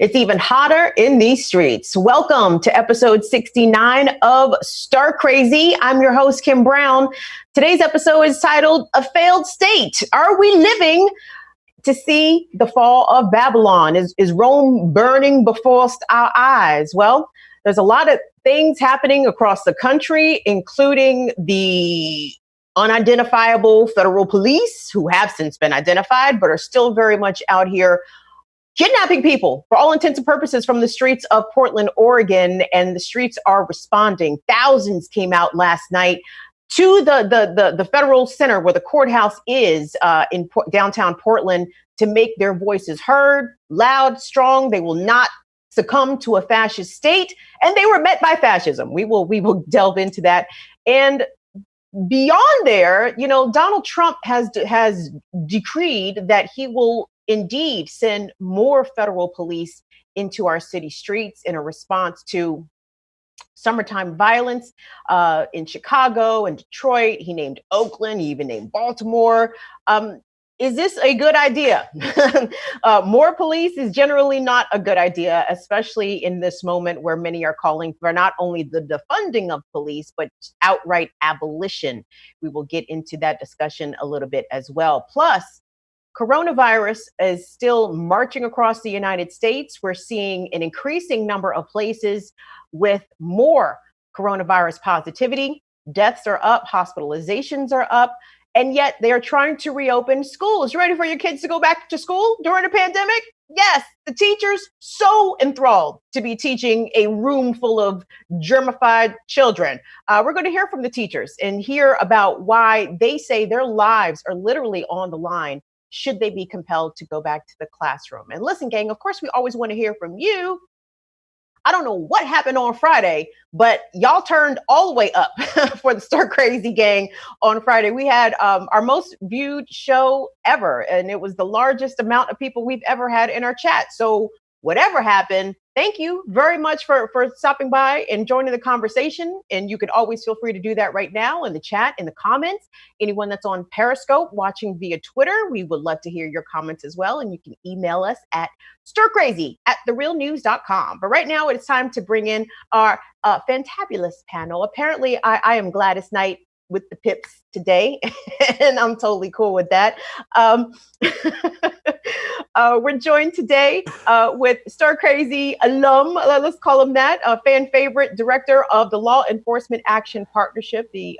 It's even hotter in these streets. Welcome to episode 69 of Star Crazy. I'm your host, Kim Brown. Today's episode is titled A Failed State. Are we living to see the fall of Babylon? Is Rome burning before our eyes? Well, there's a lot of things happening across the country, including the unidentifiable federal police who have since been identified, but are still very much out here kidnapping people for all intents and purposes from the streets of Portland, Oregon, and the streets are responding. Thousands came out last night to the federal center where the courthouse is in downtown Portland to make their voices heard, loud, strong. They will not succumb to a fascist state, and they were met by fascism. We will delve into that. And beyond there, Donald Trump has decreed that he will indeed send more federal police into our city streets in a response to summertime violence in Chicago and Detroit. He named Oakland, he even named Baltimore. Is this a good idea? More police is generally not a good idea, especially in this moment where many are calling for not only the defunding of police, but outright abolition. We will get into that discussion a little bit as well. Plus, coronavirus is still marching across the United States. We're seeing an increasing number of places with more coronavirus positivity. Deaths are up, hospitalizations are up, and yet they're trying to reopen schools. You ready for your kids to go back to school during the pandemic? Yes, the teachers so enthralled to be teaching a room full of germified children. We're going to hear from the teachers and hear about why they say their lives are literally on the line should they be compelled to go back to the classroom. And listen, gang, of course, we always want to hear from you. I don't know what happened on Friday, but y'all turned all the way up for the Star Crazy gang on Friday. We had our most viewed show ever, and it was the largest amount of people we've ever had in our chat. So whatever happened, thank you very much for stopping by and joining the conversation. And you can always feel free to do that right now in the chat, in the comments. Anyone that's on Periscope watching via Twitter, we would love to hear your comments as well. And you can email us at stircrazy@therealnews.com. But right now it's time to bring in our fantabulous panel. Apparently I am Gladys Knight with the pips today, and I'm totally cool with that. We're joined today with Star Crazy alum, let's call him that, a fan favorite, director of the Law Enforcement Action Partnership, the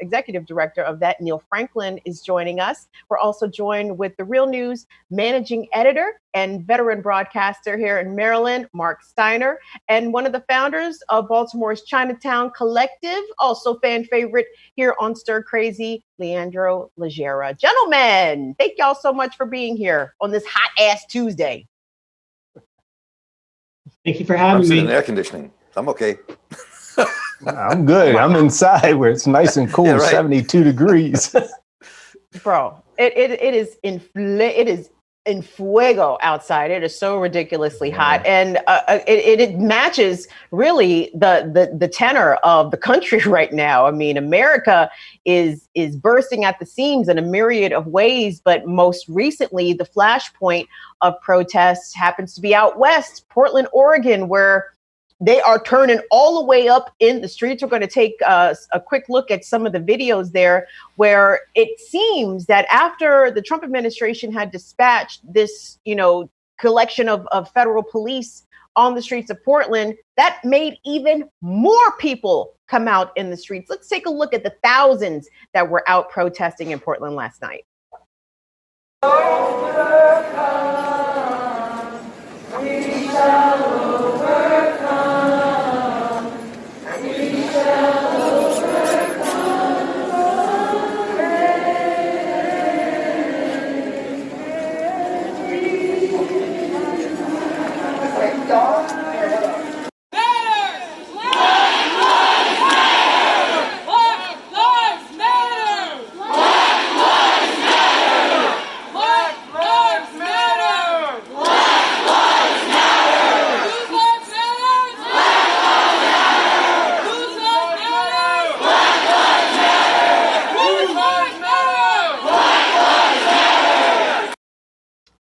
executive director of that, Neill Franklin, is joining us. We're also joined with the Real News managing editor and veteran broadcaster here in Maryland, Marc Steiner, and one of the founders of Baltimore's Chinatown Collective, also fan favorite here on Stir Crazy, Leandro Lagera. Gentlemen, thank y'all so much for being here on this hot ass Tuesday. Thank you for having me. I'm in air conditioning. I'm okay. I'm good. I'm inside where it's nice and cool, yeah, right. 72 degrees. Bro, it is in fuego outside. It is so ridiculously hot, and it matches really the tenor of the country right now. I mean, America is bursting at the seams in a myriad of ways, but most recently, the flashpoint of protests happens to be out west, Portland, Oregon, where they are turning all the way up in the streets. We're going to take a quick look at some of the videos there where it seems that after the Trump administration had dispatched this, collection of federal police on the streets of Portland, that made even more people come out in the streets. Let's take a look at the thousands that were out protesting in Portland last night. We shall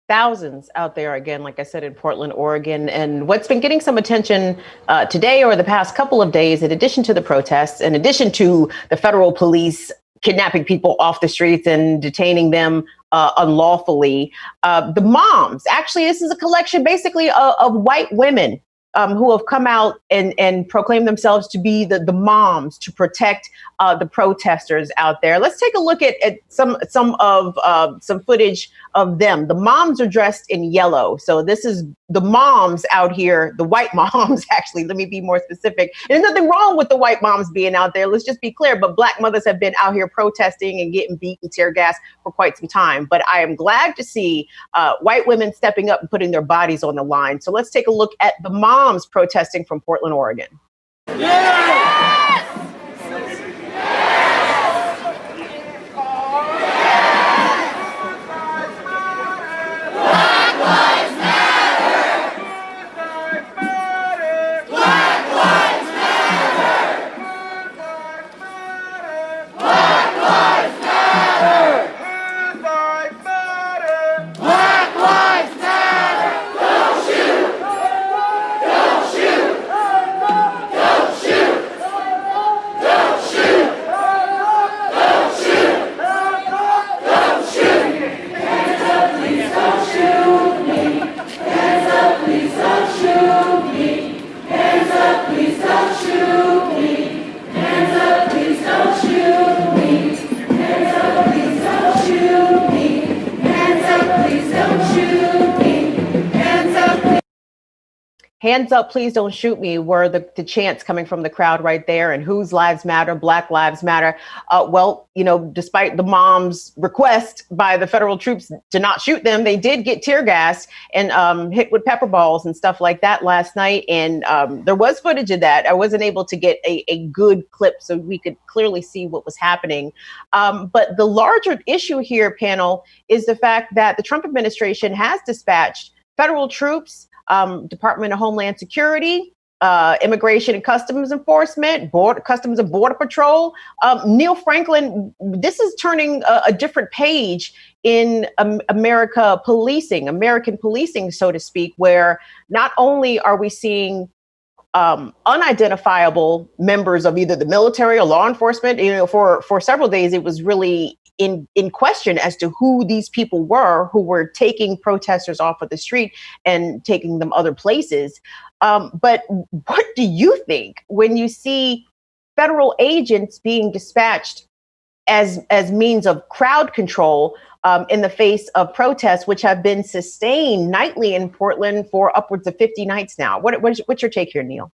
Thousands out there, again, like I said, in Portland, Oregon. And what's been getting some attention today or the past couple of days, in addition to the protests, in addition to the federal police kidnapping people off the streets and detaining them unlawfully, the moms, actually, this is a collection basically of white women who have come out and proclaimed themselves to be the moms to protect the protesters out there. Let's take a look at some footage of them. The moms are dressed in yellow. So this is the moms out here, the white moms, actually, let me be more specific. There's nothing wrong with the white moms being out there. Let's just be clear. But Black mothers have been out here protesting and getting beat and tear gas for quite some time. But I am glad to see white women stepping up and putting their bodies on the line. So let's take a look at the moms protesting from Portland, Oregon. Yeah! Hands up, please don't shoot me were the chants coming from the crowd right there. And whose lives matter? Black lives matter. Well, you know, despite the mom's request by the federal troops to not shoot them, they did get tear gas and hit with pepper balls and stuff like that last night. And there was footage of that. I wasn't able to get a good clip so we could clearly see what was happening. But the larger issue here, panel, is the fact that the Trump administration has dispatched federal troops, Department of Homeland Security, Immigration and Customs Enforcement, Customs and Border Patrol. Neill Franklin, this is turning a different page in American policing, so to speak, where not only are we seeing unidentifiable members of either the military or law enforcement, you know, for several days, it was really in question as to who these people were who were taking protesters off of the street and taking them other places. But what do you think when you see federal agents being dispatched as means of crowd control in the face of protests, which have been sustained nightly in Portland for upwards of 50 nights now? What's your take here, Neill?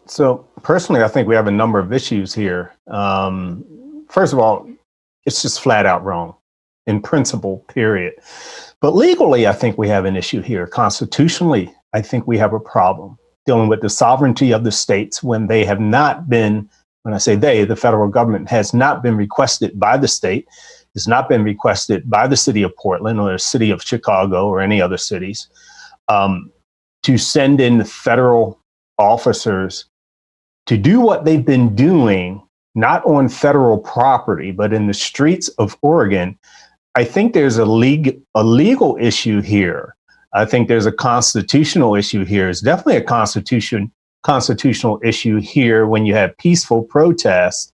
So personally, I think we have a number of issues here. First of all, it's just flat out wrong in principle, period. But legally, I think we have an issue here. Constitutionally, I think we have a problem dealing with the sovereignty of the states when they have not been, when I say they, the federal government has not been requested by the state, has not been requested by the city of Portland or the city of Chicago or any other cities to send in federal officers to do what they've been doing, not on federal property, but in the streets of Oregon. I think there's a legal issue here. I think there's a constitutional issue here. It's definitely a constitutional issue here when you have peaceful protests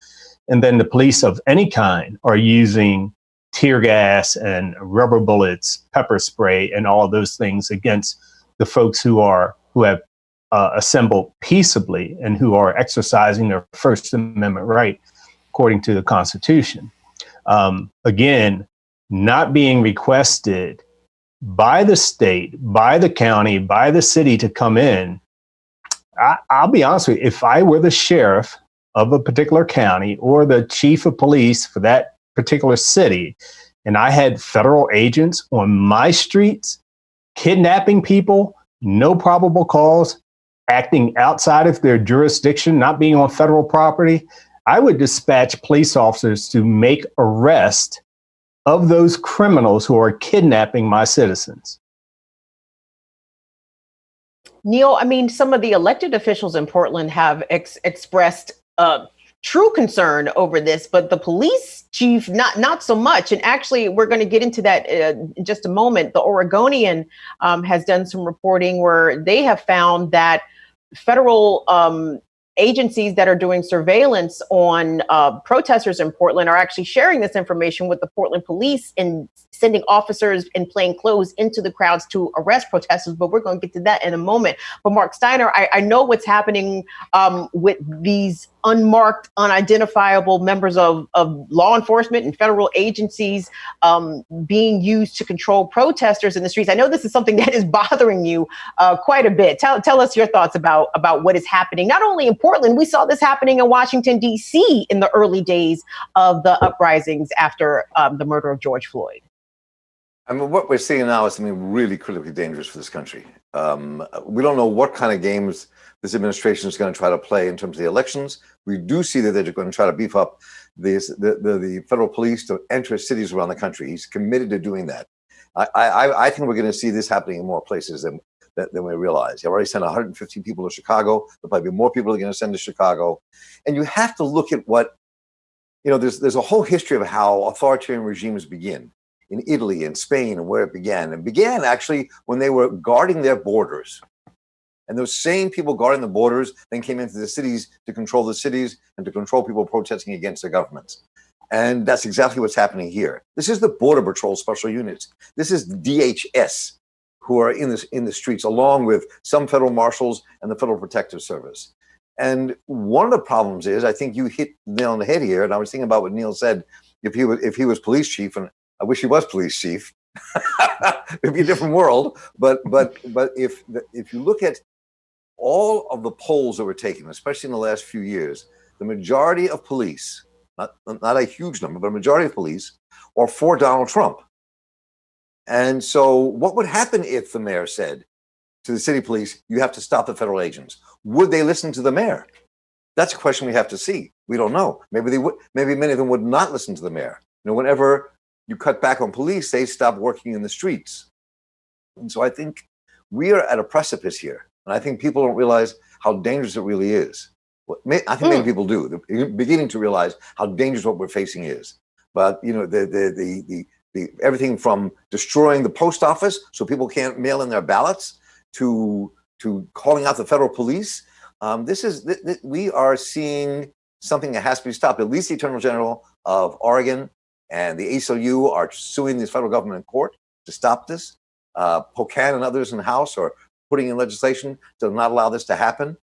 and then the police of any kind are using tear gas and rubber bullets, pepper spray, and all of those things against the folks who have assembled peaceably and who are exercising their First Amendment right according to the Constitution. Again, not being requested by the state, by the county, by the city to come in. I'll be honest with you, if I were the sheriff of a particular county or the chief of police for that particular city, and I had federal agents on my streets kidnapping people, no probable cause, acting outside of their jurisdiction, not being on federal property, I would dispatch police officers to make arrest of those criminals who are kidnapping my citizens. Neill, I mean, some of the elected officials in Portland have expressed true concern over this, but the police chief, not so much. And actually, we're going to get into that in just a moment. The Oregonian has done some reporting where they have found that federal agencies that are doing surveillance on protesters in Portland are actually sharing this information with the Portland police and sending officers in plain clothes into the crowds to arrest protesters. But we're going to get to that in a moment. But Marc Steiner, I know what's happening with these unmarked, unidentifiable members of law enforcement and federal agencies being used to control protesters in the streets. I know this is something that is bothering you quite a bit. Tell us your thoughts about what is happening, not only in Portland. We saw this happening in Washington, D.C. in the early days of the uprisings after the murder of George Floyd. I mean, what we're seeing now is something really critically dangerous for this country. We don't know what kind of games this administration is going to try to play in terms of the elections. We do see that they're going to try to beef up the federal police to enter cities around the country. He's committed to doing that. I think we're going to see this happening in more places than we realize. They've already sent 150 people to Chicago. There'll probably be more people they're going to send to Chicago. And you have to look at what, there's a whole history of how authoritarian regimes begin in Italy and Spain and where it began. It began actually when they were guarding their borders. And those same people guarding the borders then came into the cities to control the cities and to control people protesting against their governments. And that's exactly what's happening here. This is the Border Patrol Special Units. This is DHS who are in the streets, along with some federal marshals and the Federal Protective Service. And one of the problems is, I think you hit the nail on the head here, and I was thinking about what Neill said, if he was police chief, and I wish he was police chief, it'd be a different world. But if you look at all of the polls that were taken, especially in the last few years, the majority of police, not a huge number, but a majority of police are for Donald Trump. And so what would happen if the mayor said to the city police, you have to stop the federal agents? Would they listen to the mayor? That's a question we have to see. We don't know. Maybe they would. Maybe many of them would not listen to the mayor. Whenever you cut back on police, they stop working in the streets. And so I think we are at a precipice here. And I think people don't realize how dangerous it really is. I think many people do. They're beginning to realize how dangerous what we're facing is. But, the everything from destroying the post office so people can't mail in their ballots to calling out the federal police. We are seeing something that has to be stopped. At least the Attorney General of Oregon and the ACLU are suing the federal government in court to stop this. Pocan and others in the House are putting in legislation to not allow this to happen.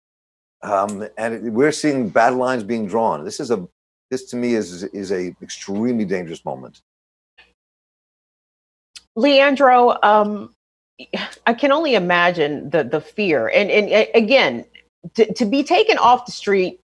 And we're seeing battle lines being drawn. This to me is a extremely dangerous moment. Leandro, I can only imagine the fear. And again, to be taken off the street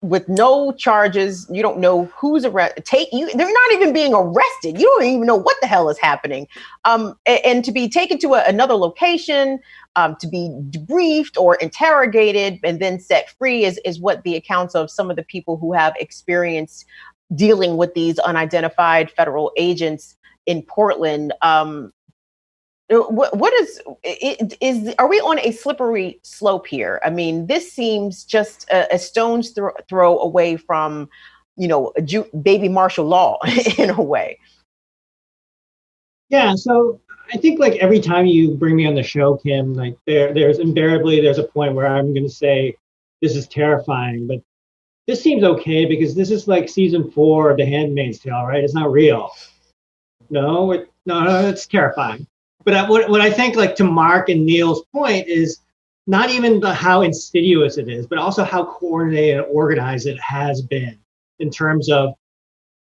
with no charges, you don't know who's arrested. They're not even being arrested. You don't even know what the hell is happening. And to be taken to another location, to be debriefed or interrogated and then set free is what the accounts of some of the people who have experienced dealing with these unidentified federal agents in Portland. What is are we on a slippery slope here? I mean, this seems just a stone's throw away from, baby martial law in a way. Yeah. So I think like every time you bring me on the show, Kim, like there's invariably a point where I'm going to say this is terrifying, but this seems okay because this is like season 4 of The Handmaid's Tale, right? It's not real. No, it's terrifying. But what I think, like to Marc and Neill's point, is not even how insidious it is, but also how coordinated and organized it has been in terms of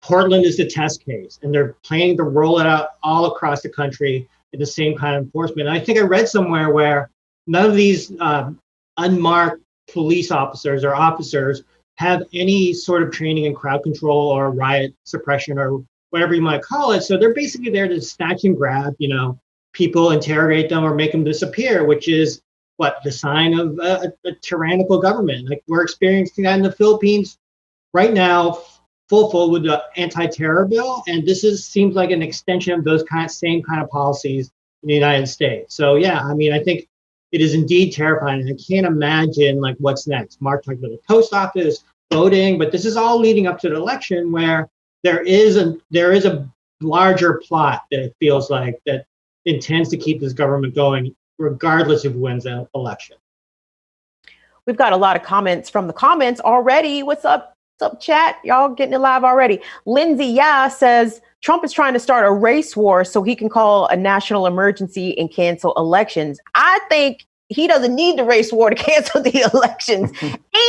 Portland is the test case, and they're planning to roll it out all across the country in the same kind of enforcement. And I think I read somewhere where none of these unmarked police officers or officers have any sort of training in crowd control or riot suppression or whatever you might call it. So they're basically there to snatch and grab, people, interrogate them or make them disappear, which is the sign of a tyrannical government. Like we're experiencing that in the Philippines right now, full with the anti-terror bill. And this seems like an extension of those same kind of policies in the United States. So yeah, I mean, I think it is indeed terrifying. I can't imagine like what's next. Marc talked about the post office, voting, but this is all leading up to the election where there is a larger plot that it feels like that intends to keep this government going regardless of who wins the election. We've got a lot of comments from the comments already. What's up? What's up, chat? Y'all getting it live already. Lindsay says Trump is trying to start a race war so he can call a national emergency and cancel elections. I think he doesn't need the race war to cancel the elections.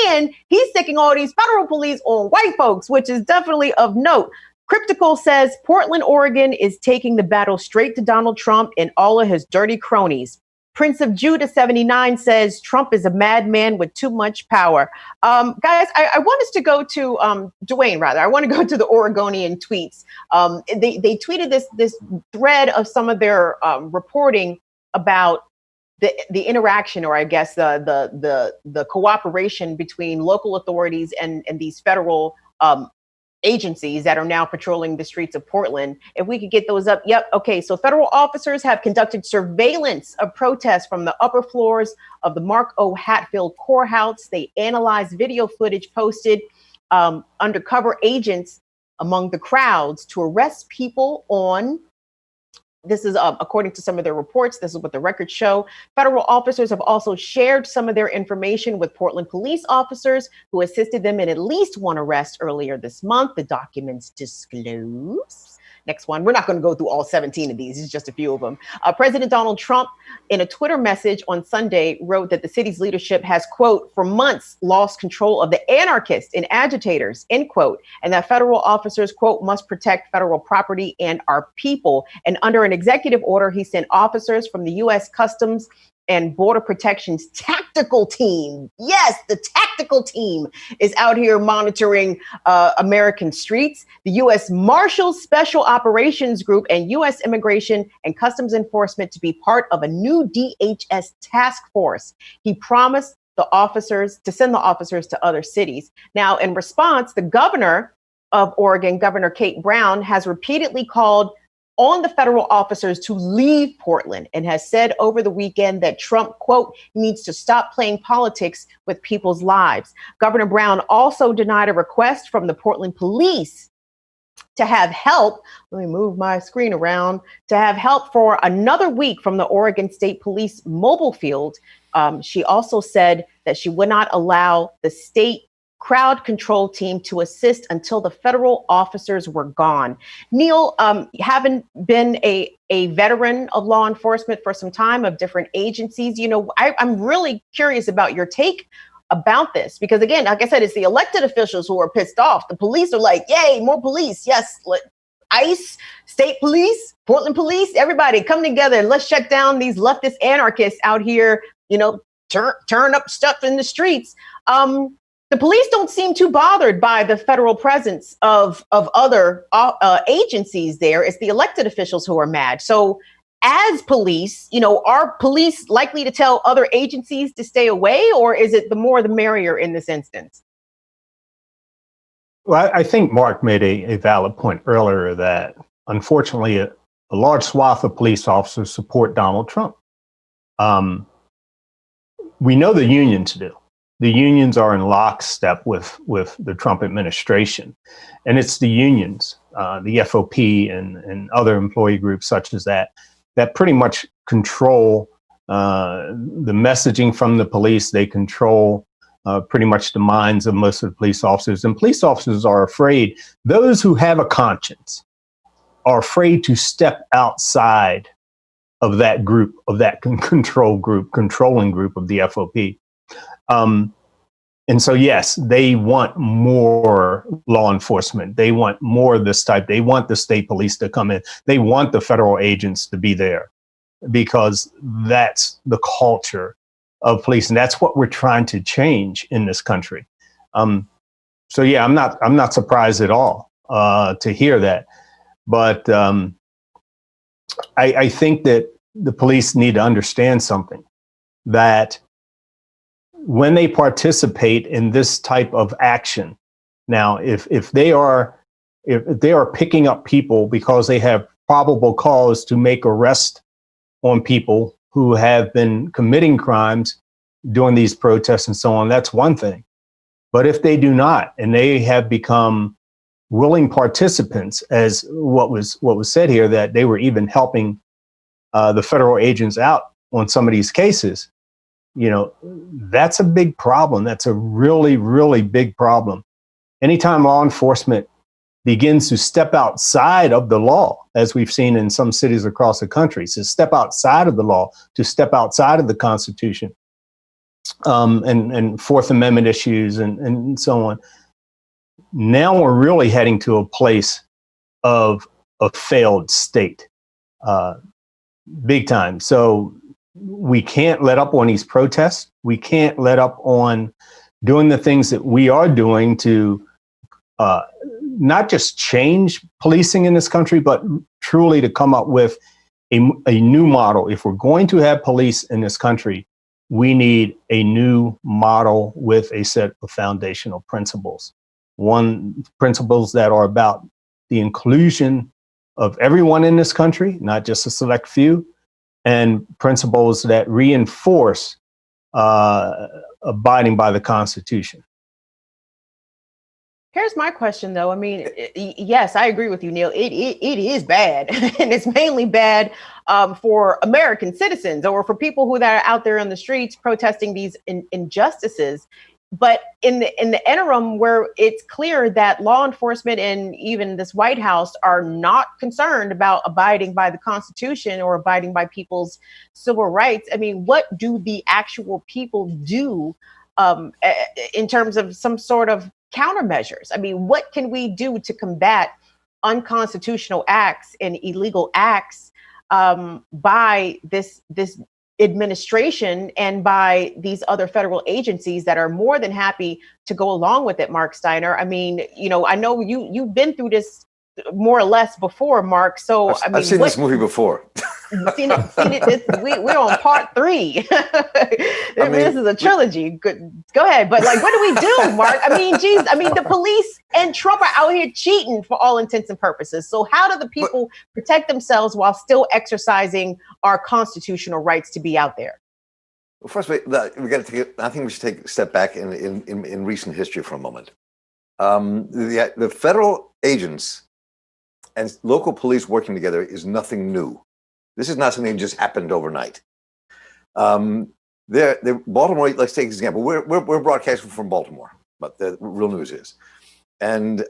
And he's sticking all these federal police on white folks, which is definitely of note. Cryptical says Portland, Oregon is taking the battle straight to Donald Trump and all of his dirty cronies. Prince of Judah 79 says Trump is a madman with too much power. Guys, I want us to go to Dwayne, rather. I want to go to the Oregonian tweets. They tweeted this thread of some of their reporting about the interaction, or I guess the cooperation between local authorities and these federal agencies that are now patrolling the streets of Portland. If we could get those up. Yep. Okay. So federal officers have conducted surveillance of protests from the upper floors of the Mark O. Hatfield courthouse. They analyzed video footage posted undercover agents among the crowds to arrest people on. This is according to some of their reports. This is what the records show. Federal officers have also shared some of their information with Portland police officers who assisted them in at least one arrest earlier this month. The documents disclose. Next one. We're not going to go through all 17 of these. It's just a few of them. President Donald Trump, in a Twitter message on Sunday, wrote that the city's leadership has, quote, for months lost control of the anarchists and agitators, end quote, and that federal officers, quote, must protect federal property and our people. And under an executive order, he sent officers from the U.S. Customs and Border Protection's tactical team. Yes, the tactical team is out here monitoring American streets. The U.S. Marshals Special Operations Group and U.S. Immigration and Customs Enforcement to be part of a new DHS task force. He promised the officers to send the officers to other cities. Now, in response, the governor of Oregon, Governor Kate Brown, has repeatedly called on the federal officers to leave Portland and has said over the weekend that Trump, quote, needs to stop playing politics with people's lives. Governor Brown also denied a request from the Portland police to have help. Let me move my screen around. To have help for another week from the Oregon State Police mobile field. She also said that she would not allow the state crowd control team to assist until the federal officers were gone. Neill, having been a veteran of law enforcement for some time, of different agencies, you know, I'm really curious about your take about this, because again, like I said, it's the elected officials who are pissed off. The police are like, yay, more police. Yes, ICE, state police, Portland police, everybody come together and let's shut down these leftist anarchists out here, you know, turn up stuff in the streets. The police don't seem too bothered by the federal presence of other agencies there. It's the elected officials who are mad. So as police, you know, are police likely to tell other agencies to stay away, or is it the more the merrier in this instance? Well, I think Mark made a valid point earlier that unfortunately a large swath of police officers support Donald Trump. We know the unions do. The unions are in lockstep with the Trump administration. And it's the unions, the FOP and other employee groups such as that pretty much control the messaging from the police. They control pretty much the minds of most of the police officers. And police officers are afraid. Those who have a conscience are afraid to step outside of that group, of that controlling group of the FOP. And so, yes, they want more law enforcement. They want more of this type. They want the state police to come in. They want the federal agents to be there because that's the culture of police. And that's what we're trying to change in this country. So, yeah, I'm not surprised at all to hear that. But I think that the police need to understand something, that when they participate in this type of action, now, if they are picking up people because they have probable cause to make arrest on people who have been committing crimes during these protests and so on, that's one thing. But if they do not, and they have become willing participants, as what was said here, that they were even helping the federal agents out on some of these cases, that's a big problem. That's a really, really big problem. Anytime law enforcement begins to step outside of the law, as we've seen in some cities across the country, to step outside of the law, to step outside of the Constitution, and Fourth Amendment issues and so on. Now we're really heading to a place of a failed state, big time. So we can't let up on these protests. We can't let up on doing the things that we are doing to not just change policing in this country, but truly to come up with a new model. If we're going to have police in this country, we need a new model with a set of foundational principles. Principles that are about the inclusion of everyone in this country, not just a select few, and principles that reinforce abiding by the Constitution. Here's my question, though. I mean, yes, I agree with you, Neill. It is bad, and it's mainly bad for American citizens or for people who that are out there on the streets protesting these injustices. But in the interim, where it's clear that law enforcement and even this White House are not concerned about abiding by the Constitution or abiding by people's civil rights, I mean, what do the actual people do in terms of some sort of countermeasures? I mean, what can we do to combat unconstitutional acts and illegal acts by this administration and by these other federal agencies that are more than happy to go along with it, Marc Steiner? I mean, I know you've been through this more or less before, Marc. So I've seen this movie before. Seen it. We're on part 3. This is a trilogy. Good. Go ahead. But what do we do, Marc? I mean, geez. I mean, the police and Trump are out here cheating for all intents and purposes. So how do the people protect themselves while still exercising our constitutional rights to be out there? Well, first, we got to take. I think we should take a step back in recent history for a moment. The federal agents and local police working together is nothing new. This is not something that just happened overnight. Baltimore, let's take an example. We're broadcasting from Baltimore, but the real news is. And in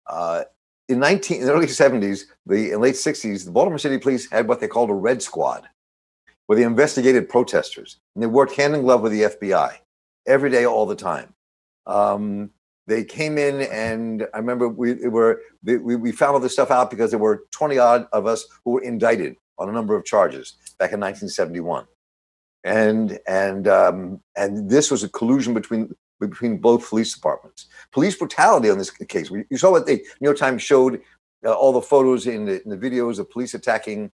the early 70s, in late 60s, the Baltimore City Police had what they called a Red Squad, where they investigated protesters. And they worked hand in glove with the FBI every day, all the time. They came in, and I remember we found all this stuff out because there were 20 odd of us who were indicted on a number of charges back in 1971, and this was a collusion between both police departments. Police brutality on this case. You saw what the New York Times showed, all the photos in the videos of police attacking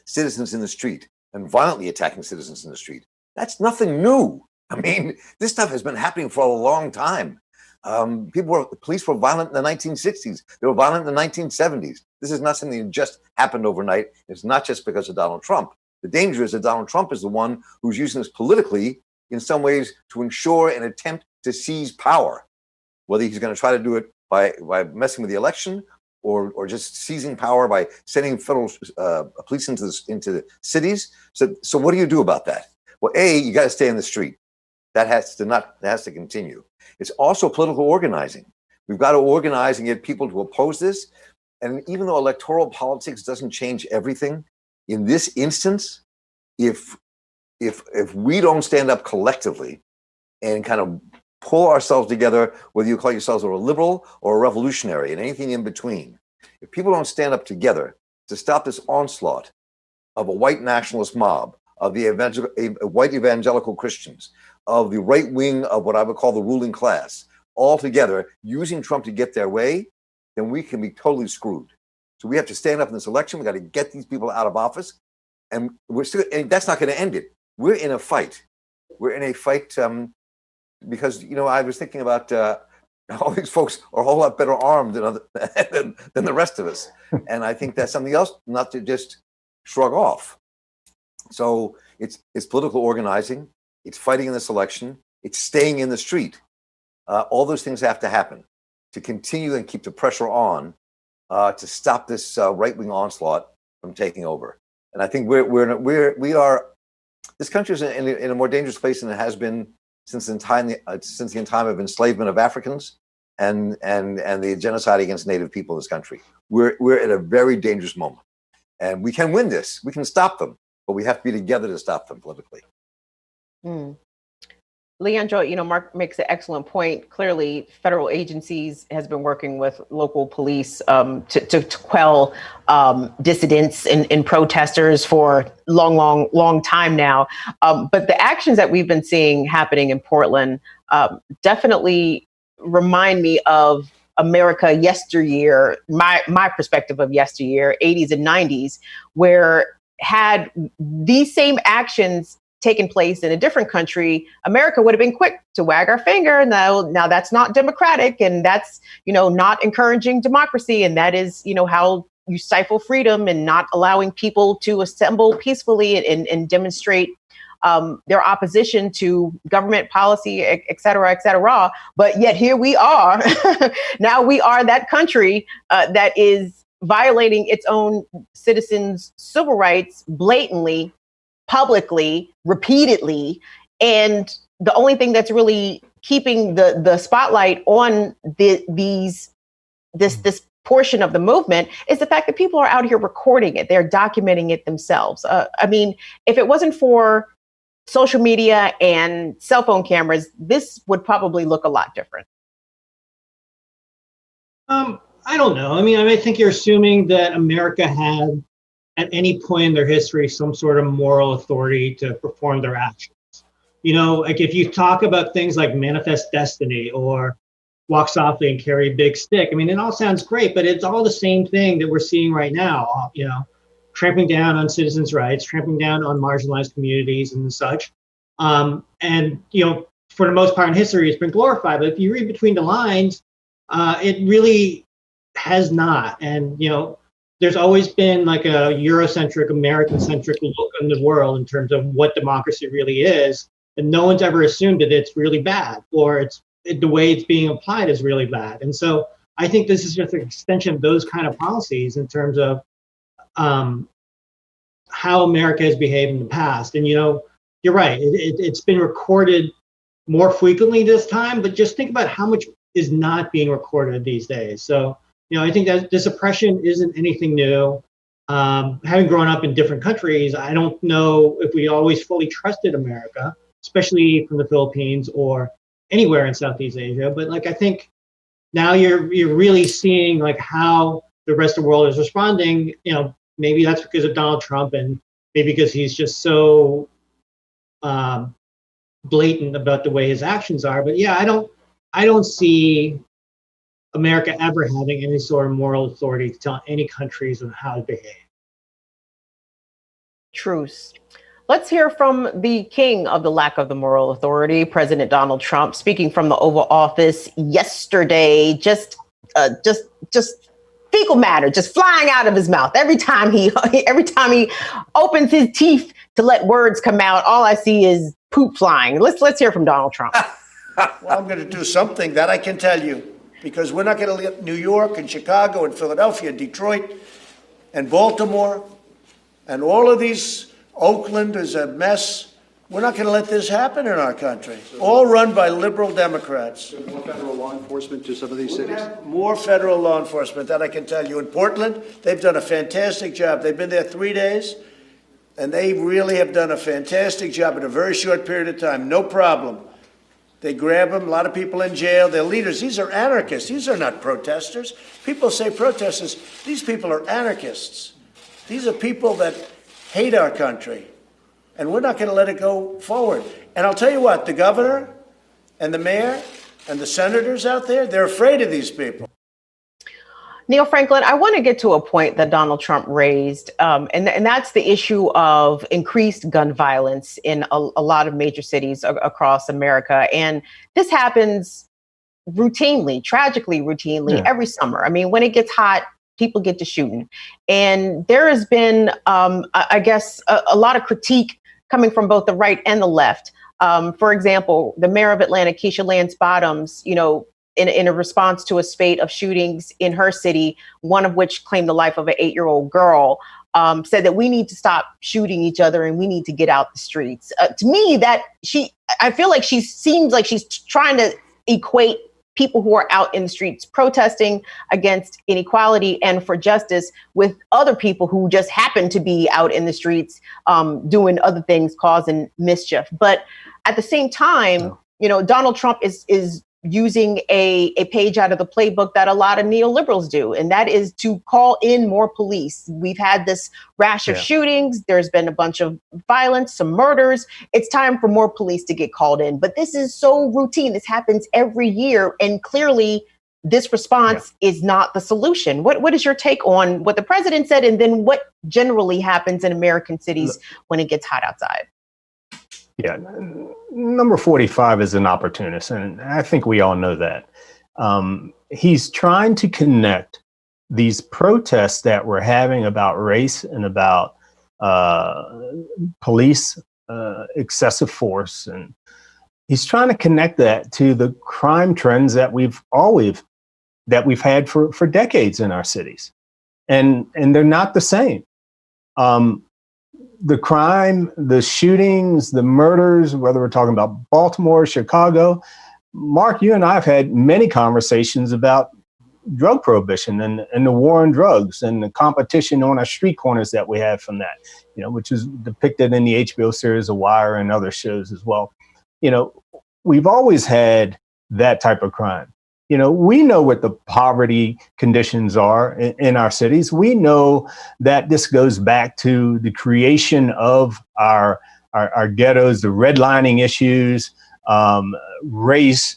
citizens in the street and violently attacking citizens in the street. That's nothing new. I mean, this stuff has been happening for a long time. Police were violent in the 1960s. They were violent in the 1970s. This is not something that just happened overnight. It's not just because of Donald Trump. The danger is that Donald Trump is the one who's using this politically in some ways to ensure an attempt to seize power, whether he's going to try to do it by messing with the election or just seizing power by sending federal police into the cities. So what do you do about that? Well, you got to stay in the street. That has to continue. It's also political organizing. We've got to organize and get people to oppose this. And even though electoral politics doesn't change everything, in this instance, if we don't stand up collectively and kind of pull ourselves together, whether you call yourselves a liberal or a revolutionary and anything in between, if people don't stand up together to stop this onslaught of a white nationalist mob, of the white evangelical Christians, of the right wing of what I would call the ruling class, all together using Trump to get their way, then we can be totally screwed. So we have to stand up in this election. We got to get these people out of office, and and that's not going to end it. We're in a fight. We're in a fight because I was thinking about all these folks are a whole lot better armed than the rest of us, and I think that's something else not to just shrug off. So it's political organizing. It's fighting in this election. It's staying in the street. All those things have to happen to continue and keep the pressure on to stop this right-wing onslaught from taking over. And I think we are. This country is in a more dangerous place than it has been since the time of enslavement of Africans and the genocide against Native people in this country. We're at a very dangerous moment, and we can win this. We can stop them, but we have to be together to stop them politically. Leandro, Marc makes an excellent point. Clearly, federal agencies has been working with local police to quell dissidents and protesters for long time now. But the actions that we've been seeing happening in Portland definitely remind me of America yesteryear, my perspective of yesteryear, 80s and 90s, where had these same actions taken place in a different country, America would have been quick to wag our finger. Now that's not democratic, and that's, not encouraging democracy. And that is, how you stifle freedom and not allowing people to assemble peacefully and demonstrate their opposition to government policy, et cetera. But yet here we are. Now we are that country that is violating its own citizens' civil rights blatantly, publicly, repeatedly. And the only thing that's really keeping the spotlight on this portion of the movement is the fact that people are out here recording it. They're documenting it themselves. If it wasn't for social media and cell phone cameras, this would probably look a lot different. I don't know. I think you're assuming that America had at any point in their history some sort of moral authority to perform their actions. Like if you talk about things like manifest destiny or walk softly and carry a big stick, it all sounds great, but it's all the same thing that we're seeing right now, trampling down on citizens' rights, trampling down on marginalized communities and such. For the most part in history, it's been glorified, but if you read between the lines, it really has not. And, there's always been like a Eurocentric, American-centric look in the world in terms of what democracy really is. And no one's ever assumed that it's really bad or the way it's being applied is really bad. And so I think this is just an extension of those kind of policies in terms of how America has behaved in the past. And, you're right. It's been recorded more frequently this time, but just think about how much is not being recorded these days. So, I think that this oppression isn't anything new. Having grown up in different countries, I don't know if we always fully trusted America, especially from the Philippines or anywhere in Southeast Asia. But I think now you're really seeing how the rest of the world is responding. Maybe that's because of Donald Trump and maybe because he's just so blatant about the way his actions are. But yeah, I don't see America ever having any sort of moral authority to tell any countries on how to behave. Truce. Let's hear from the king of the lack of the moral authority, President Donald Trump, speaking from the Oval Office yesterday. Just fecal matter just flying out of his mouth every time he opens his teeth to let words come out. All I see is poop flying. Let's hear from Donald Trump. Well, I'm going to do something that I can tell you, because we're not going to let New York and Chicago and Philadelphia and Detroit and Baltimore and all of these, Oakland is a mess. We're not going to let this happen in our country. All run by liberal Democrats. More federal law enforcement to some of these cities? More federal law enforcement, that I can tell you. In Portland, they've done a fantastic job. They've been there 3 days, and they really have done a fantastic job in a very short period of time. No problem. They grab them, a lot of people in jail. They're leaders. These are anarchists. These are not protesters. People say protesters. These people are anarchists. These are people that hate our country. And we're not going to let it go forward. And I'll tell you what, the governor and the mayor and the senators out there, they're afraid of these people. Neill Franklin, I want to get to a point that Donald Trump raised, and that's the issue of increased gun violence in a lot of major cities across America. And this happens routinely, tragically routinely, every summer. When it gets hot, people get to shooting. And there has been, I guess, a lot of critique coming from both the right and the left For example, the mayor of Atlanta, Keisha Lance Bottoms, in a response to a spate of shootings in her city, one of which claimed the life of an 8-year-old girl, said that we need to stop shooting each other and we need to get out the streets. To me, I feel like she seems like she's trying to equate people who are out in the streets protesting against inequality and for justice with other people who just happen to be out in the streets doing other things, causing mischief. But at the same time, Donald Trump is using a page out of the playbook that a lot of neoliberals do, and that is to call in more police. We've had this rash of shootings. There's been a bunch of violence, some murders. It's time for more police to get called in. But this is so routine. This happens every year. And clearly, this response is not the solution. What is your take on what the president said, and then what generally happens in American cities when it gets hot outside? Yeah, number 45 is an opportunist, and I think we all know that. He's trying to connect these protests that we're having about race and about police excessive force, and he's trying to connect that to the crime trends that we've had for decades in our cities, and they're not the same. The crime, the shootings, the murders, whether we're talking about Baltimore, Chicago, Mark, you and I have had many conversations about drug prohibition and the war on drugs and the competition on our street corners that we have from that, which is depicted in the HBO series The Wire and other shows as well. We've always had that type of crime. We know what the poverty conditions are in our cities. We know that this goes back to the creation of our ghettos, the redlining issues, race.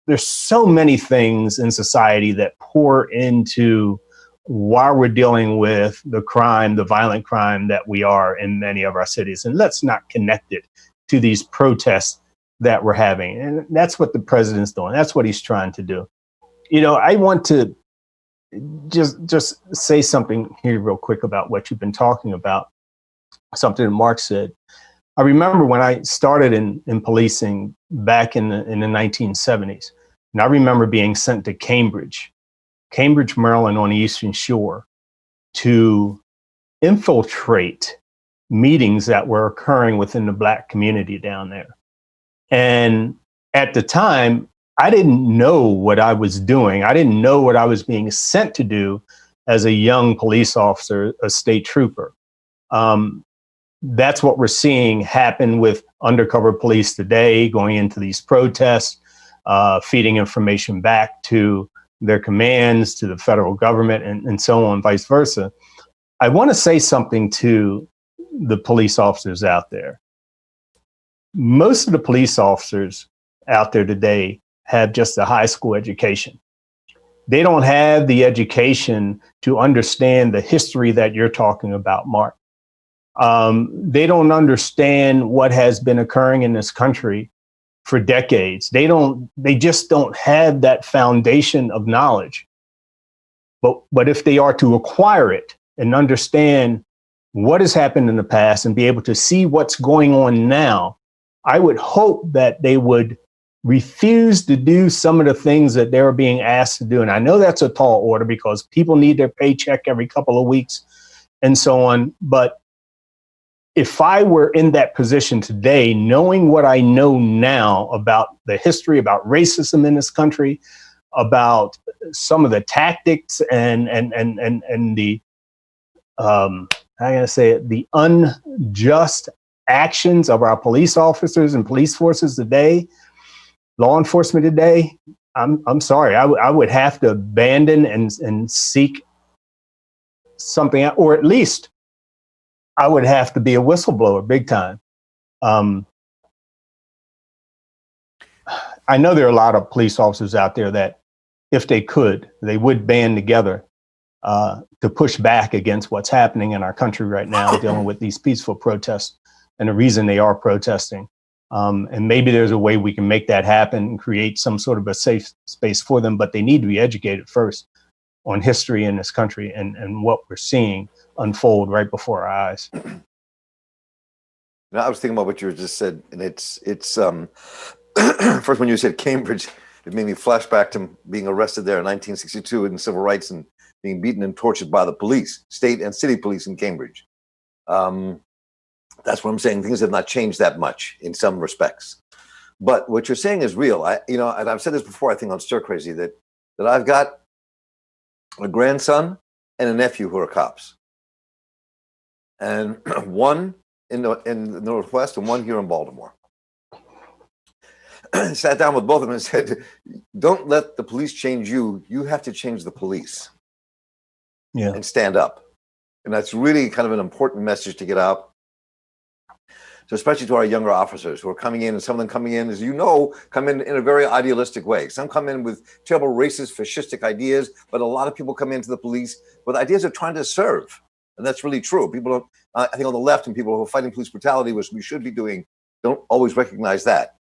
There's so many things in society that pour into why we're dealing with the crime, the violent crime that we are in many of our cities. And let's not connect it to these protests that we're having. And that's what the president's doing. That's what he's trying to do. I want to just say something here real quick about what you've been talking about, something that Mark said. I remember when I started in policing back in the 1970s, and I remember being sent to Cambridge, Maryland on the Eastern Shore to infiltrate meetings that were occurring within the Black community down there. And at the time, I didn't know what I was doing. I didn't know what I was being sent to do as a young police officer, a state trooper. That's what we're seeing happen with undercover police today, going into these protests, feeding information back to their commands, to the federal government, and so on, vice versa. I want to say something to the police officers out there. Most of the police officers out there today have just a high school education. They don't have the education to understand the history that you're talking about, Mark. They don't understand what has been occurring in this country for decades. They just don't have that foundation of knowledge. But if they are to acquire it and understand what has happened in the past and be able to see what's going on now, I would hope that they would refuse to do some of the things that they're being asked to do. And I know that's a tall order because people need their paycheck every couple of weeks and so on. But if I were in that position today, knowing what I know now about the history, about racism in this country, about some of the tactics and the I'm going to say it, the unjust actions of our police officers and police forces today, law enforcement today, I'm sorry, I would have to abandon and seek something, or at least I would have to be a whistleblower big time. I know there are a lot of police officers out there that, if they could, they would band together to push back against what's happening in our country right now, dealing with these peaceful protests and the reason they are protesting. And maybe there's a way we can make that happen and create some sort of a safe space for them, but they need to be educated first on history in this country and what we're seeing unfold right before our eyes. Now, I was thinking about what you just said, and it's first when you said Cambridge, it made me flash back to being arrested there in 1962 in civil rights and being beaten and tortured by the police, state and city police in Cambridge. That's what I'm saying. Things have not changed that much in some respects. But what you're saying is real. And I've said this before, I think on Stir Crazy, that I've got a grandson and a nephew who are cops. And one in the Northwest and one here in Baltimore. Sat down with both of them and said, don't let the police change you. You have to change the police. Yeah. And stand up. And that's really kind of an important message to get out. So especially to our younger officers who are coming in, and some of them coming in, as you know, come in a very idealistic way. Some come in with terrible racist, fascistic ideas, but a lot of people come into the police with ideas of trying to serve. And that's really true. People, I think on the left and people who are fighting police brutality, which we should be doing, don't always recognize that.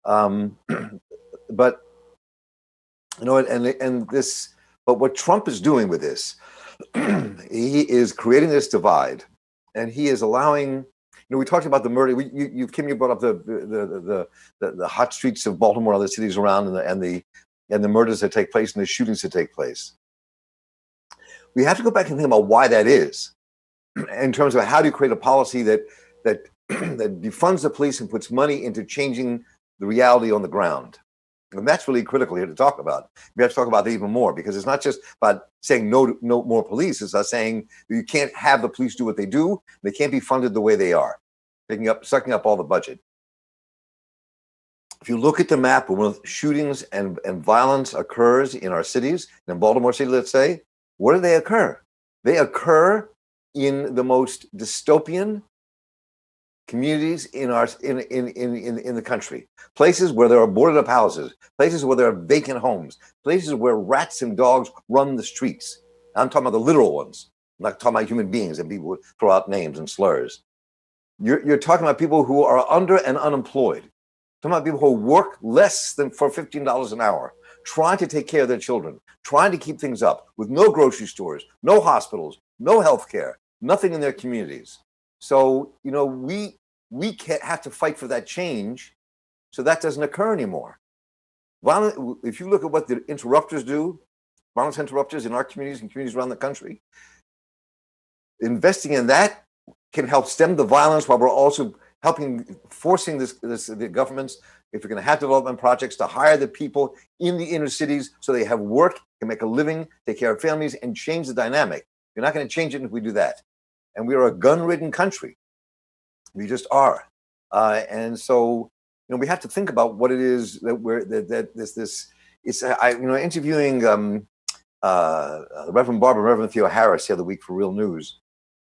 But, you know, but what Trump is doing with this, he is creating this divide, and he is allowing, you know, we talked about the murder. Kim, you brought up the hot streets of Baltimore and other cities around, and the murders that take place and the shootings that take place. We have to go back and think about why that is, in terms of how do you create a policy that defunds the police and puts money into changing the reality on the ground. And that's really critical here to talk about. We have to talk about that even more, because it's not just about saying no more police. It's about saying you can't have the police do what they do. They can't be funded the way they are, sucking up all the budget. If you look at the map when shootings and violence occurs in our cities, in Baltimore City, let's say, where do they occur? They occur in the most dystopian communities in the country, places where there are boarded up houses, places where there are vacant homes, places where rats and dogs run the streets. I'm talking about the literal ones. I'm not talking about human beings and people who throw out names and slurs. You're talking about people who are under and unemployed. Talking about people who work less than for $15 an hour, trying to take care of their children, trying to keep things up with no grocery stores, no hospitals, no health care, nothing in their communities. So, you know, we can't have to fight for that change so that doesn't occur anymore. If you look at what the interrupters do, violence interrupters in our communities and communities around the country, investing in that can help stem the violence while we're also forcing the governments, if you're going to have development projects, to hire the people in the inner cities so they have work, can make a living, take care of families, and change the dynamic. You're not going to change it if we do that. And we are a gun-ridden country. We just are. And so, you know, we have to think about what it is that interviewing the Reverend Barber, Reverend Theo Harris the other week for Real News.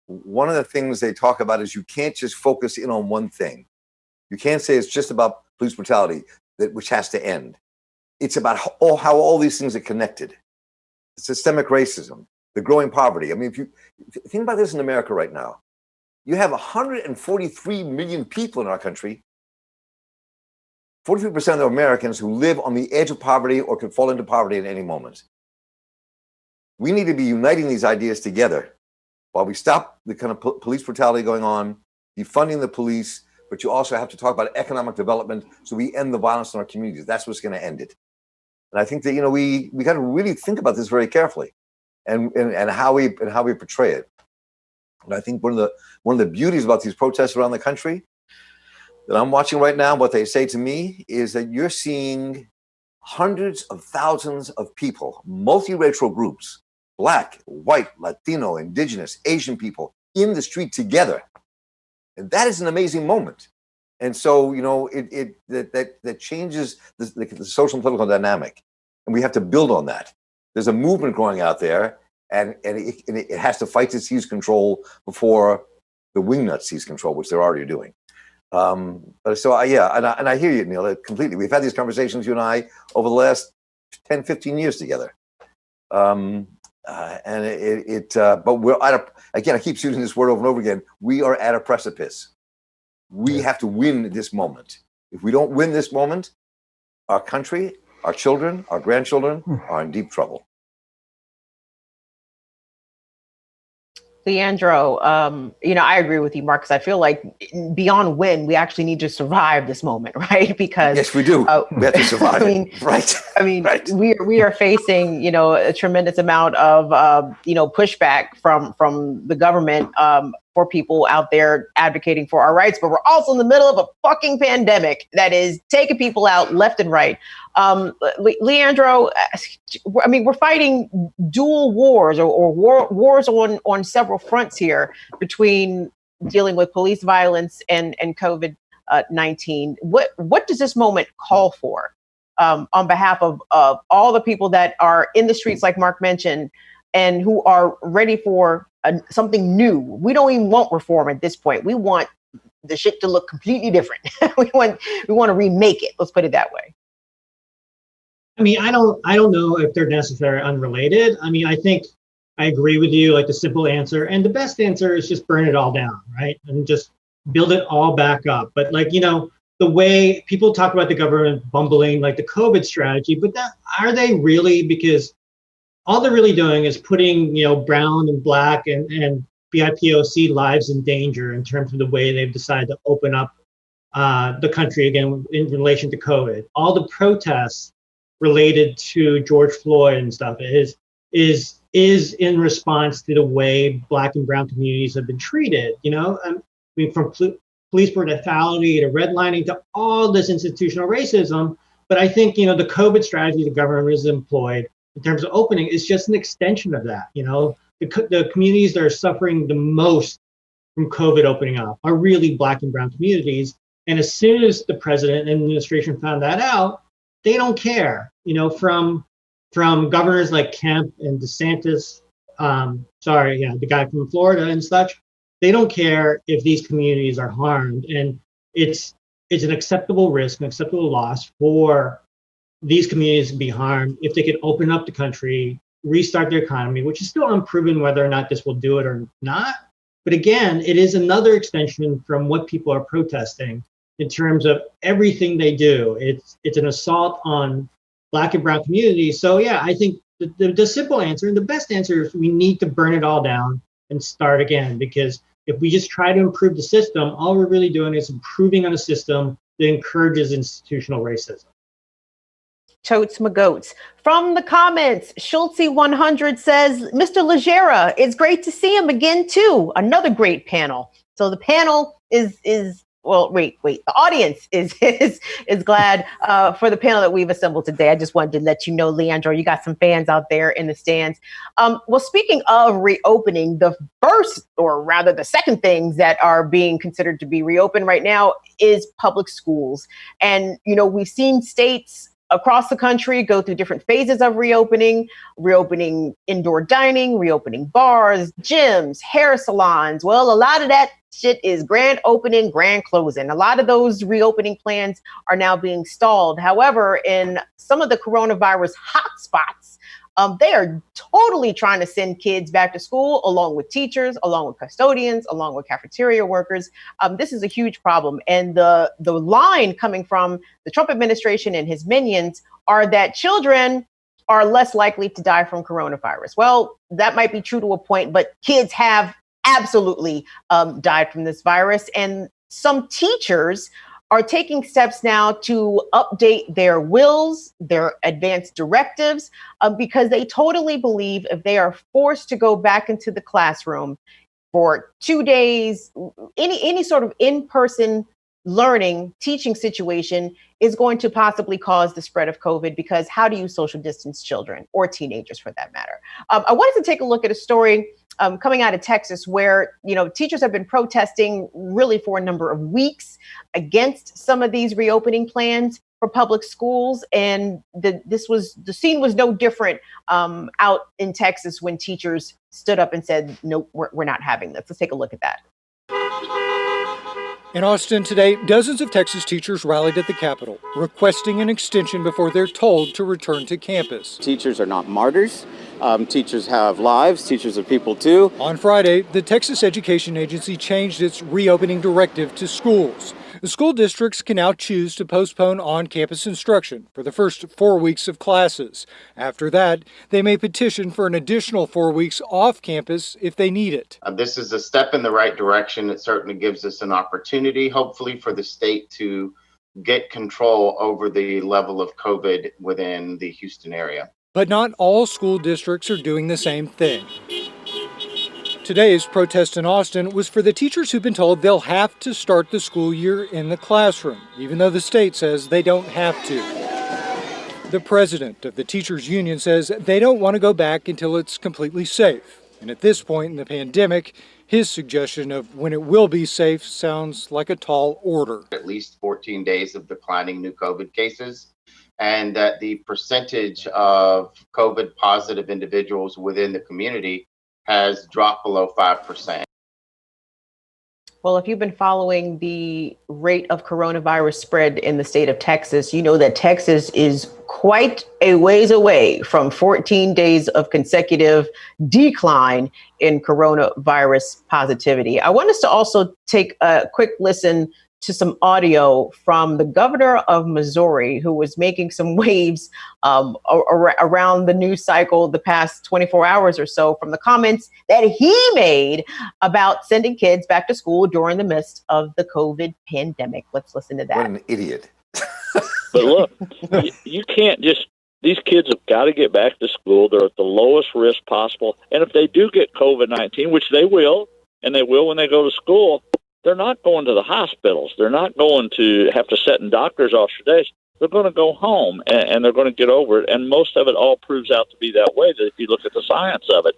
One of the things they talk about is you can't just focus in on one thing. You can't say it's just about police brutality, which has to end. It's about how all these things are connected. Systemic racism, the growing poverty. I mean, if you think about this in America right now, you have 143 million people in our country, 43% of Americans who live on the edge of poverty or could fall into poverty at any moment. We need to be uniting these ideas together while we stop the kind of police brutality going on, defunding the police, but you also have to talk about economic development so we end the violence in our communities. That's what's going to end it. And I think that, you know, we got to really think about this very carefully and how we portray it. And I think one of the beauties about these protests around the country that I'm watching right now, what they say to me is that you're seeing hundreds of thousands of people, multiracial groups, Black, white, Latino, Indigenous, Asian people in the street together. And that is an amazing moment. And so, you know, that changes the social and political dynamic. And we have to build on that. There's a movement growing out there, and it has to fight to seize control before the wingnuts seize control, which they're already doing. So I hear you, Neill, completely. We've had these conversations, you and I, over the last 10, 15 years together. But we're again, I keep using this word over and over again. We are at a precipice. We have to win this moment. If we don't win this moment, our country, our children, our grandchildren are in deep trouble. Leandro, I agree with you, Mark, because I feel like beyond when we actually need to survive this moment, right? Because yes, we do. We have to survive. Right. Right. We are facing, a tremendous amount of, pushback from the government for people out there advocating for our rights, but we're also in the middle of a fucking pandemic that is taking people out left and right. Leandro, we're fighting dual wars or wars on several fronts here between dealing with police violence and COVID-19. What does this moment call for on behalf of all the people that are in the streets, like Mark mentioned, and who are ready for something new? We don't even want reform at this point. We want the shit to look completely different. we want to remake it. Let's put it that way. I don't know if they're necessarily unrelated. I think I agree with you, like the simple answer and the best answer is just burn it all down, right? And just build it all back up. But the way people talk about the government bumbling, like the COVID strategy, but are they really? Because all they're really doing is putting, brown and black and BIPOC lives in danger in terms of the way they've decided to open up the country again in relation to COVID. All the protests related to George Floyd and stuff is in response to the way Black and brown communities have been treated. From police brutality to redlining to all this institutional racism. But I think the COVID strategy the government has employed in terms of opening is just an extension of that. The communities that are suffering the most from COVID opening up are really Black and brown communities. And as soon as the president and administration found that out, they don't care. From governors like Kemp and DeSantis, the guy from Florida and such, they don't care if these communities are harmed. And it's an acceptable risk, an acceptable loss for these communities to be harmed if they could open up the country, restart their economy, which is still unproven whether or not this will do it or not. But again, it is another extension from what people are protesting in terms of everything they do. It's an assault on Black and brown communities. So yeah, I think the simple answer and the best answer is we need to burn it all down and start again. Because if we just try to improve the system, all we're really doing is improving on a system that encourages institutional racism. Totes my goats. From the comments, Schultzy100 says, Mr. Lagera, it's great to see him again too. Another great panel. So the panel is wait. The audience is glad for the panel that we've assembled today. I just wanted to let you know, Leandro, you got some fans out there in the stands. Well, speaking of reopening, the first, or rather the second things that are being considered to be reopened right now is public schools. And, we've seen states across the country go through different phases of reopening indoor dining, reopening bars, gyms, hair salons. Well, a lot of that shit is grand opening, grand closing. A lot of those reopening plans are now being stalled. However, in some of the coronavirus hotspots, they are totally trying to send kids back to school, along with teachers, along with custodians, along with cafeteria workers. This is a huge problem. And the line coming from the Trump administration and his minions are that children are less likely to die from coronavirus. Well, that might be true to a point, but kids have absolutely died from this virus. And some teachers are taking steps now to update their wills, their advanced directives, because they totally believe if they are forced to go back into the classroom for 2 days, any sort of in-person learning, teaching situation is going to possibly cause the spread of COVID, because how do you social distance children or teenagers for that matter? I wanted to take a look at a story coming out of Texas where, teachers have been protesting really for a number of weeks against some of these reopening plans for public schools. And the scene was no different out in Texas when teachers stood up and said, nope, we're not having this. Let's take a look at that. In Austin today, dozens of Texas teachers rallied at the Capitol, requesting an extension before they're told to return to campus. Teachers are not martyrs. Teachers have lives. Teachers are people too. On Friday, the Texas Education Agency changed its reopening directive to schools. The school districts can now choose to postpone on-campus instruction for the first 4 weeks of classes. After that, they may petition for an additional 4 weeks off campus if they need it. This is a step in the right direction. It certainly gives us an opportunity, hopefully, for the state to get control over the level of COVID within the Houston area. But not all school districts are doing the same thing. Today's protest in Austin was for the teachers who've been told they'll have to start the school year in the classroom, even though the state says they don't have to. The president of the teachers union says they don't want to go back until it's completely safe. And at this point in the pandemic, his suggestion of when it will be safe sounds like a tall order. At least 14 days of declining new COVID cases, and that the percentage of COVID positive individuals within the community has dropped below 5%. Well, if you've been following the rate of coronavirus spread in the state of Texas, you know that Texas is quite a ways away from 14 days of consecutive decline in coronavirus positivity. I want us to also take a quick listen to some audio from the governor of Missouri, who was making some waves around the news cycle the past 24 hours or so from the comments that he made about sending kids back to school during the midst of the COVID pandemic. Let's listen to that. What an idiot. But look, you can't just, these kids have got to get back to school. They're at the lowest risk possible. And if they do get COVID-19, which they will, and they will when they go to school, they're not going to the hospitals. They're not going to have to sit in doctor's office for days. They're going to go home, and they're going to get over it. And most of it all proves out to be that way, that if you look at the science of it.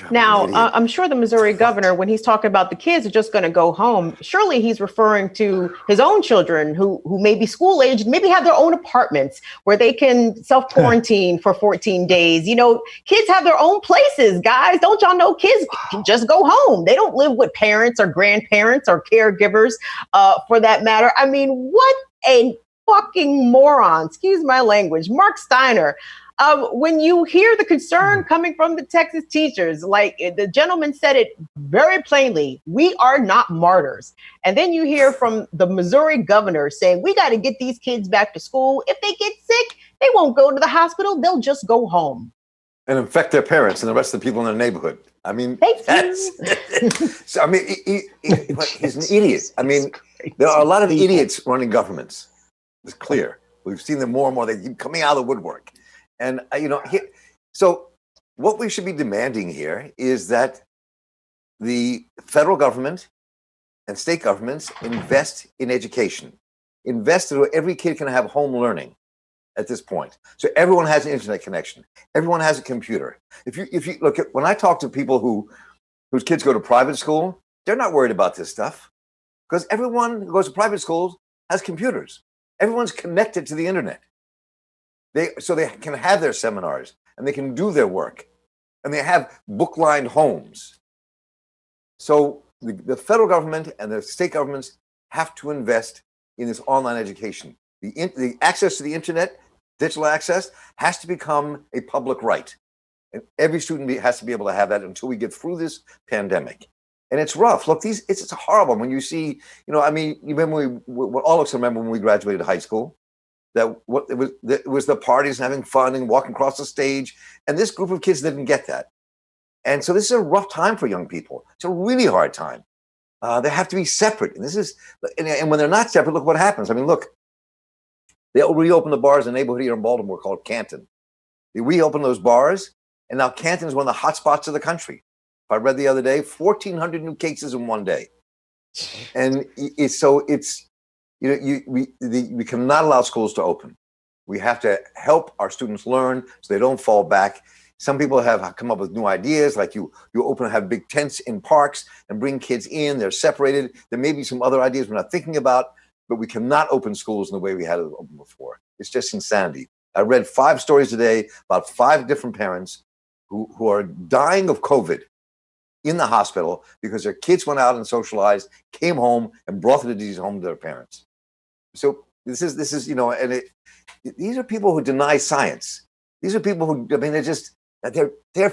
Now, I'm sure the Missouri governor, when he's talking about the kids are just going to go home, surely he's referring to his own children who may be school aged, maybe have their own apartments where they can self-quarantine for 14 days. You know, kids have their own places, guys. Don't y'all know kids can just go home? They don't live with parents or grandparents or caregivers for that matter. I mean, what a fucking moron. Excuse my language. Marc Steiner. When you hear the concern coming from the Texas teachers, like the gentleman said it very plainly, we are not martyrs. And then you hear from the Missouri governor saying, we got to get these kids back to school. If they get sick, they won't go to the hospital. They'll just go home. And infect their parents and the rest of the people in their neighborhood. I mean, so, I mean, he's an idiot. I mean, there are a lot of idiots running governments. It's clear. We've seen them more and more. They keep coming out of the woodwork. And, so what we should be demanding here is that the federal government and state governments invest in education, invest so every kid can have home learning at this point. So everyone has an internet connection. Everyone has a computer. If you look at, when I talk to people whose kids go to private school, they're not worried about this stuff because everyone who goes to private schools has computers. Everyone's connected to the internet. So they can have their seminars and they can do their work and they have book-lined homes. So the federal government and the state governments have to invest in this online education. The access to the internet, digital access, has to become a public right. And every student has to be able to have that until we get through this pandemic. And it's rough. Look, it's horrible when you see, you remember all of us remember when we graduated high school. It was the parties and having fun and walking across the stage. And this group of kids didn't get that. And so this is a rough time for young people. It's a really hard time. They have to be separate. And when they're not separate, look what happens. I mean, look, they'll reopen the bars in a neighborhood here in Baltimore called Canton. They reopen those bars. And now Canton is one of the hot spots of the country. I read the other day, 1,400 new cases in one day. And we cannot allow schools to open. We have to help our students learn so they don't fall back. Some people have come up with new ideas, like you have big tents in parks and bring kids in. They're separated. There may be some other ideas we're not thinking about, but we cannot open schools in the way we had it open before. It's just insanity. I read 5 stories today about 5 different parents who are dying of COVID in the hospital because their kids went out and socialized, came home, and brought the disease home to their parents. So this is these are people who deny science. These are people who, I mean, they're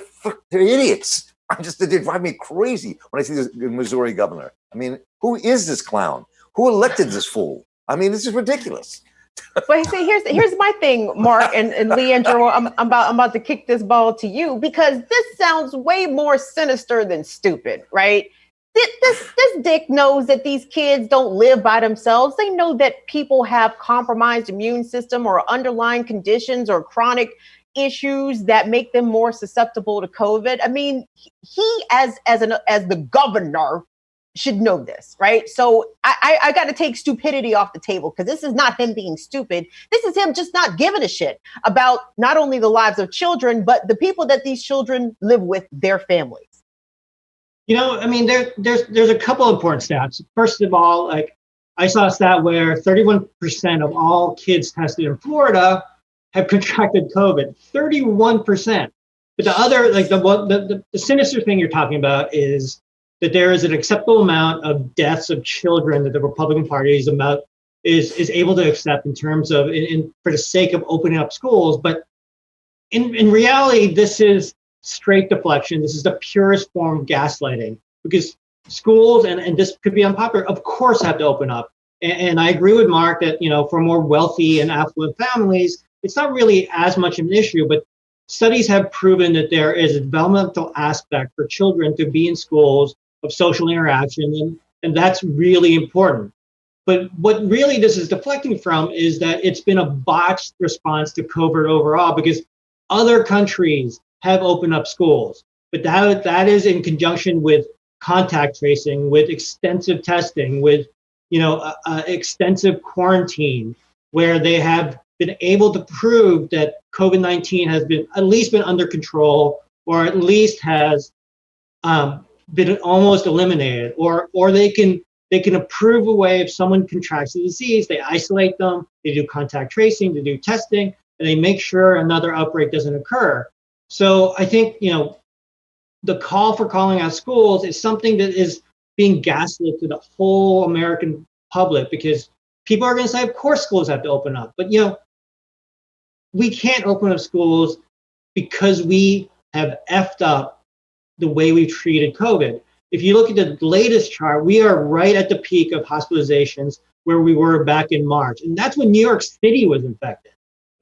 idiots. They drive me crazy when I see this Missouri governor. I mean, who is this clown? Who elected this fool? I mean, this is ridiculous. But see, here's my thing, Mark and Leandro. I'm about to kick this ball to you because this sounds way more sinister than stupid, right? This dick knows that these kids don't live by themselves. They know that people have compromised immune system or underlying conditions or chronic issues that make them more susceptible to COVID. I mean, he as the governor should know this, right? So I got to take stupidity off the table because this is not him being stupid. This is him just not giving a shit about not only the lives of children, but the people that these children live with, their families. You know, I mean, there's a couple important stats. First of all, like I saw a stat where 31% of all kids tested in Florida have contracted COVID. 31%. But the other, like the sinister thing you're talking about is that there is an acceptable amount of deaths of children that the Republican Party is able to accept in terms of, for the sake of opening up schools. But in reality, this is straight deflection. This is the purest form of gaslighting because schools, and this could be unpopular, of course have to open up. And I agree with Mark that, you know, for more wealthy and affluent families, it's not really as much of an issue, but studies have proven that there is a developmental aspect for children to be in schools of social interaction, and that's really important. But what really this is deflecting from is that it's been a botched response to COVID overall because other countries have opened up schools, but that is in conjunction with contact tracing, with extensive testing, with extensive quarantine, where they have been able to prove that COVID-19 has been at least been under control, or at least has been almost eliminated, or they can approve a way if someone contracts the disease, they isolate them, they do contact tracing, they do testing, and they make sure another outbreak doesn't occur. So I think, you know, the call for calling out schools is something that is being gaslit to the whole American public because people are going to say, of course, schools have to open up. But, you know, we can't open up schools because we have effed up the way we've treated COVID. If you look at the latest chart, we are right at the peak of hospitalizations where we were back in March. And that's when New York City was infected.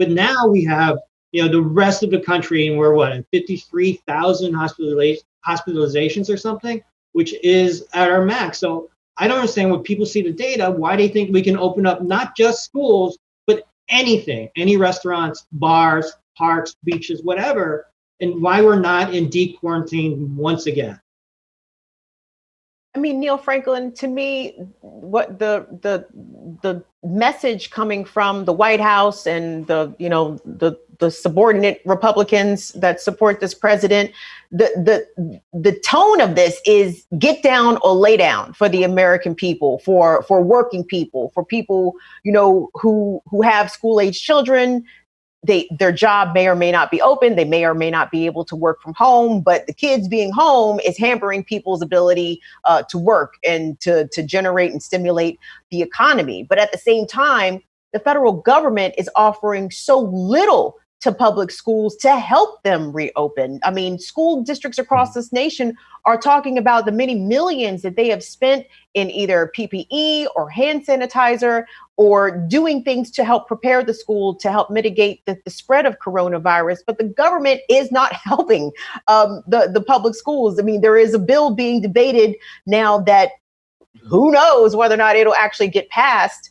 But now we have, you know, the rest of the country, and we're at 53,000 hospitalizations or something, which is at our max. So I don't understand when people see the data, why they think we can open up not just schools, but anything, any restaurants, bars, parks, beaches, whatever, and why we're not in deep quarantine once again. I mean, Neill Franklin, to me, what the message coming from the White House and the subordinate Republicans that support this president, the tone of this is get down or lay down for the American people, for working people, for people, you know, who have school-age children. Their job may or may not be open. They may or may not be able to work from home, but the kids being home is hampering people's ability to work and to generate and stimulate the economy. But at the same time, the federal government is offering so little to public schools to help them reopen. I mean, school districts across this nation are talking about the many millions that they have spent in either PPE or hand sanitizer or doing things to help prepare the school to help mitigate the spread of coronavirus. But the government is not helping the public schools. I mean, there is a bill being debated now that who knows whether or not it'll actually get passed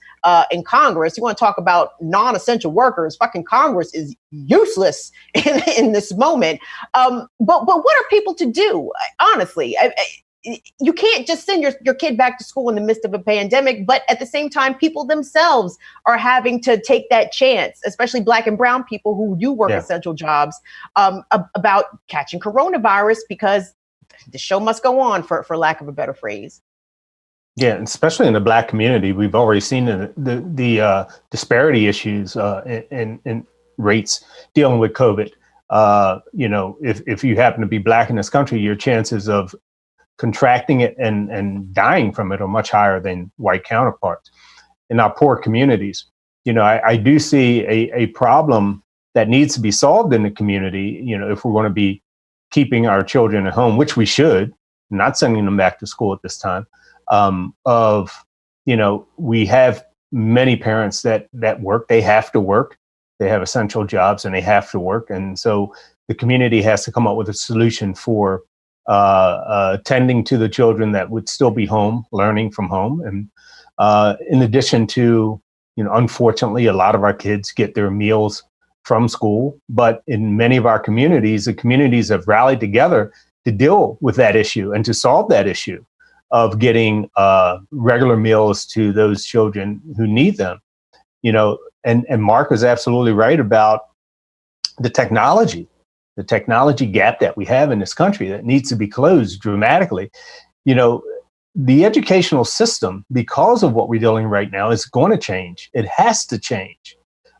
in Congress. You want to talk about non-essential workers? Fucking Congress is useless in this moment. But what are people to do? Honestly, you can't just send your kid back to school in the midst of a pandemic. But at the same time, people themselves are having to take that chance, especially Black and brown people who do work essential jobs, about catching coronavirus because the show must go on, for lack of a better phrase. Yeah, and especially in the Black community, we've already seen the disparity issues in rates dealing with COVID. You know, if you happen to be Black in this country, your chances of contracting it and dying from it are much higher than white counterparts. In our poor communities, you know, I do see a problem that needs to be solved in the community. You know, if we're going to be keeping our children at home, which we should, not sending them back to school at this time. We have many parents that work. They have to work. They have essential jobs and they have to work. And so the community has to come up with a solution for tending to the children that would still be home, learning from home. And in addition to, unfortunately, a lot of our kids get their meals from school. But in many of our communities, the communities have rallied together to deal with that issue and to solve that issue of getting regular meals to those children who need them. And Mark is absolutely right about the technology gap that we have in this country that needs to be closed dramatically. The educational system, because of what we're dealing right now, is going to change. It has to change,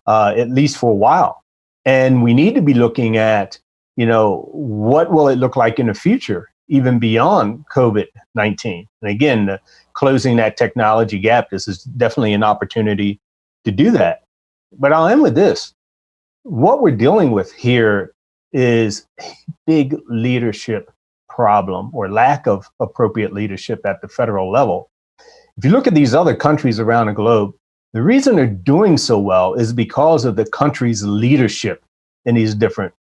at least for a while. And we need to be looking at, what will it look like in the future, even beyond COVID-19? And again, closing that technology gap, this is definitely an opportunity to do that. But I'll end with this. What we're dealing with here is a big leadership problem or lack of appropriate leadership at the federal level. If you look at these other countries around the globe, the reason they're doing so well is because of the country's leadership in these different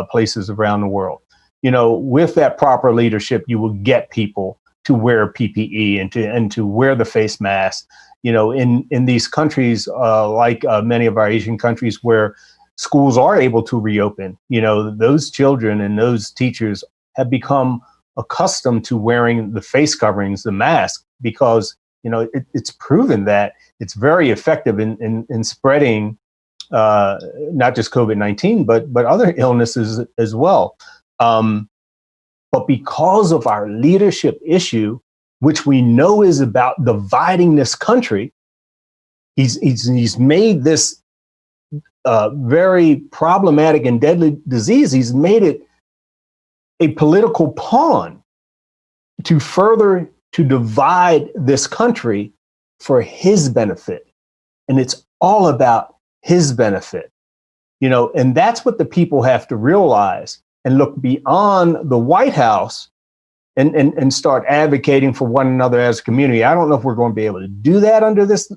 places around the world. With that proper leadership, you will get people to wear PPE and to wear the face mask. In these countries, like many of our Asian countries where schools are able to reopen, those children and those teachers have become accustomed to wearing the face coverings, the mask, because, it's proven that it's very effective in spreading not just COVID-19, but other illnesses as well. But because of our leadership issue, which we know is about dividing this country, he's made this very problematic and deadly disease. He's made it a political pawn to divide this country for his benefit. And it's all about his benefit, and that's what the people have to realize and look beyond the White House and start advocating for one another as a community. I don't know if we're going to be able to do that under this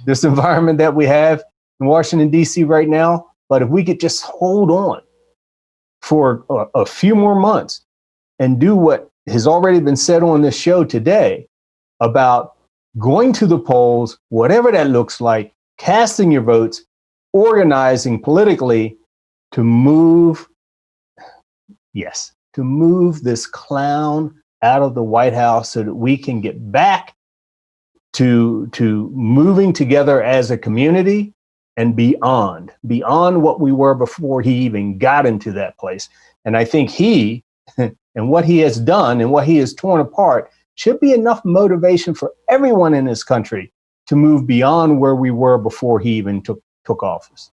this environment that we have in Washington, D.C. right now. But if we could just hold on for a few more months and do what has already been said on this show today about going to the polls, whatever that looks like, casting your votes, organizing politically to move this clown out of the White House so that we can get back to moving together as a community and beyond what we were before he even got into that place. And I think he and what he has done and what he has torn apart should be enough motivation for everyone in this country to move beyond where we were before he even took office.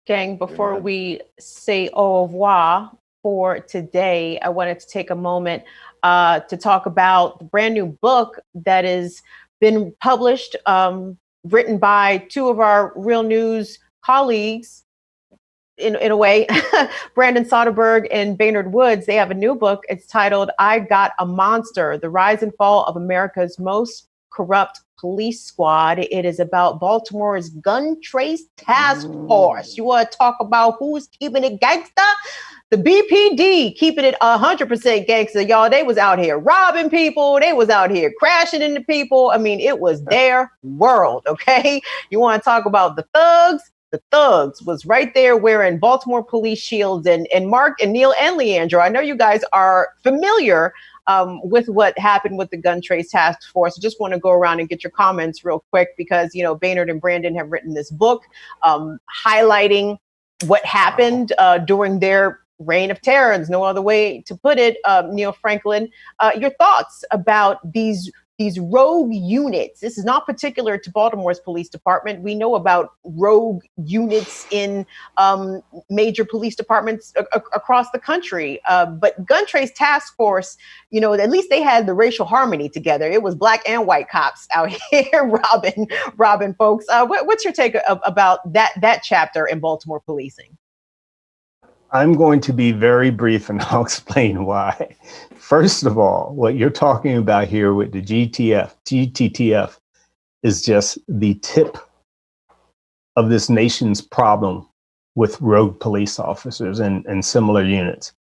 Gang, before we say au revoir for today, I wanted to take a moment to talk about the brand new book that has been published, written by two of our Real News colleagues, in a way, Brandon Soderberg and Baynard Woods. They have a new book. It's titled I Got a Monster, The Rise and Fall of America's Most Corrupt Police Squad. It is about Baltimore's gun trace task force. You want to talk about who's keeping it gangster? The BPD keeping it 100% gangster, y'all. They was out here robbing people. They was out here crashing into people. I mean, it was their world, okay? You want to talk about the thugs? The thugs was right there wearing Baltimore police shields. And Marc and Neill and Leandro, I know you guys are familiar with what happened with the gun trace task force. I just want to go around and get your comments real quick because, Baynard and Brandon have written this book highlighting what happened during their reign of terror. There's no other way to put it. Neill Franklin, your thoughts about these rogue units. This is not particular to Baltimore's police department. We know about rogue units in major police departments across the country. But Gun Trace Task Force, at least they had the racial harmony together. It was black and white cops out here robbing folks. What's your take about that chapter in Baltimore policing? I'm going to be very brief, and I'll explain why. First of all, what you're talking about here with the GTTF is just the tip of this nation's problem with rogue police officers and similar units.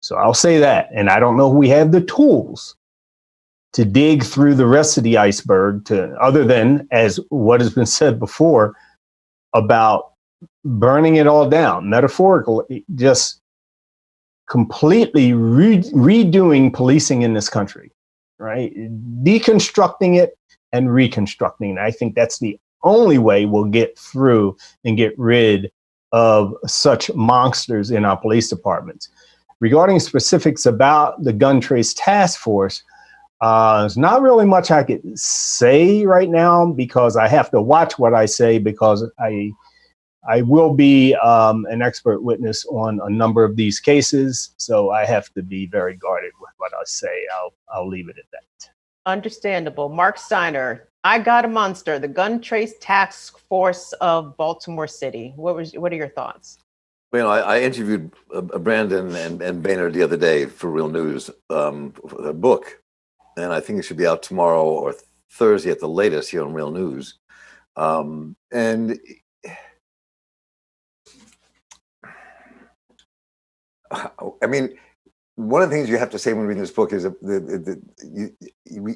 So I'll say that. And I don't know if we have the tools to dig through the rest of the iceberg to, other than, as what has been said before, about burning it all down, metaphorically, just completely redoing policing in this country, right? Deconstructing it and reconstructing it. I think that's the only way we'll get through and get rid of such monsters in our police departments. Regarding specifics about the Gun Trace Task Force, there's not really much I could say right now because I have to watch what I say, because I will be an expert witness on a number of these cases, so I have to be very guarded with what I say. I'll leave it at that. Understandable. Marc Steiner, I Got a Monster, the Gun Trace Task Force of Baltimore City. What are your thoughts? Well, I interviewed Brandon and Baynard the other day for Real News, for their book, and I think it should be out tomorrow or Thursday at the latest here on Real News. And I mean, one of the things you have to say when reading this book is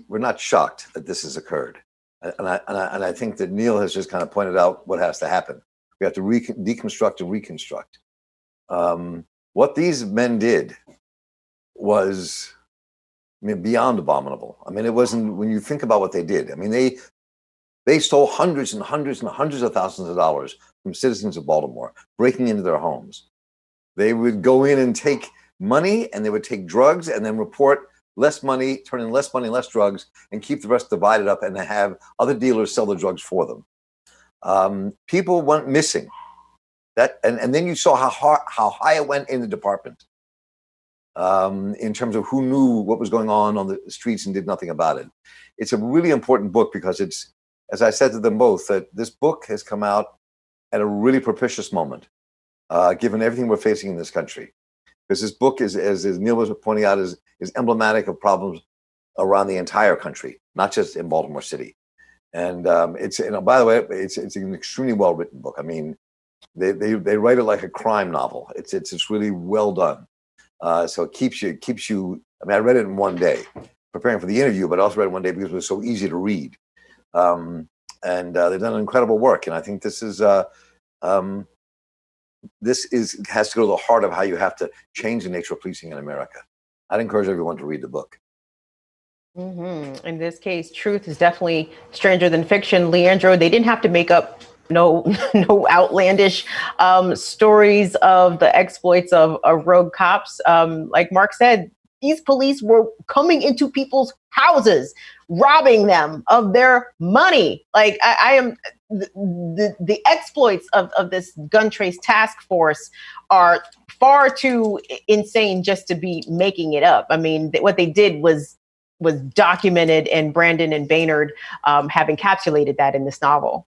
we're not shocked that this has occurred, and I think that Neill has just kind of pointed out what has to happen. We have to deconstruct and reconstruct. What these men did was, I mean, beyond abominable. I mean, it wasn't, when you think about what they did. I mean, they stole hundreds and hundreds and hundreds of thousands of dollars from citizens of Baltimore, breaking into their homes. They would go in and take money, and they would take drugs, and then report less money, turn in less money, less drugs, and keep the rest divided up and have other dealers sell the drugs for them. People went missing. And then you saw how high it went in the department in terms of who knew what was going on the streets and did nothing about it. It's a really important book because it's, as I said to them both, that this book has come out at a really propitious moment, given everything we're facing in this country. Because this book is, as Neill was pointing out, is emblematic of problems around the entire country, not just in Baltimore City. And it's, by the way, it's an extremely well written book. I mean, they write it like a crime novel. It's really well done. So it keeps you. I mean, I read it in one day, preparing for the interview, but I also read it one day because it was so easy to read. And they've done incredible work. And I think this has to go to the heart of how you have to change the nature of policing in America. I'd encourage everyone to read the book. Mm-hmm. In this case, truth is definitely stranger than fiction. Leandro, they didn't have to make up no outlandish stories of the exploits of rogue cops. Like Marc said, these police were coming into people's houses, robbing them of their money. Like I am the exploits of this gun trace task force are far too insane just to be making it up. I mean, what they did was documented, and Brandon and Baynard have encapsulated that in this novel.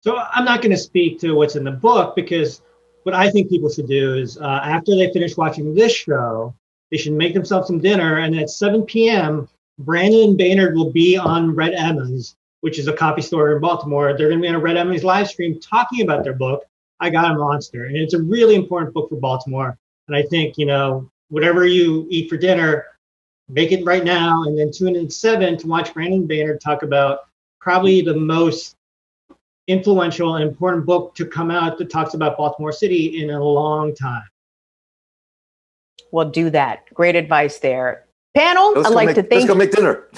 So I'm not going to speak to what's in the book, because what I think people should do is after they finish watching this show, they should make themselves some dinner, and at 7 p.m., Brandon and Baynard will be on Red Emmons, which is a coffee store in Baltimore. They're going to be on a Red Emmons live stream talking about their book, I Got a Monster. And it's a really important book for Baltimore. And I think, whatever you eat for dinner, make it right now, and then tune in at 7 to watch Brandon and Baynard talk about probably the most influential and important book to come out that talks about Baltimore City in a long time. Well, do that. Great advice there. Panel, I'd like to thank Let's go make dinner.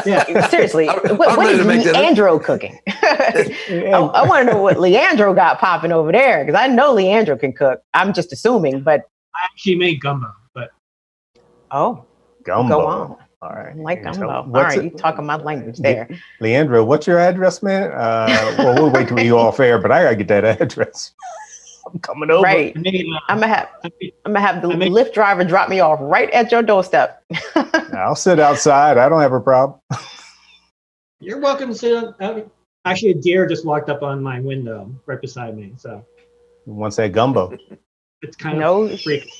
Yeah, seriously. What is Leandro cooking? I want to know what Leandro got popping over there, because I know Leandro can cook. I'm just assuming, but I actually made gumbo, but gumbo. Go on. All right. I like gumbo. All right, you talking my language there. Leandro, what's your address, man? Well, we'll wait till you off air, but I gotta get that address. I'm coming over. Right. I'm gonna have the Lyft driver drop me off right at your doorstep. I'll sit outside. I don't have a problem. You're welcome to sit out. Actually, a deer just walked up on my window right beside me. So wants that gumbo. it's kind of freaky.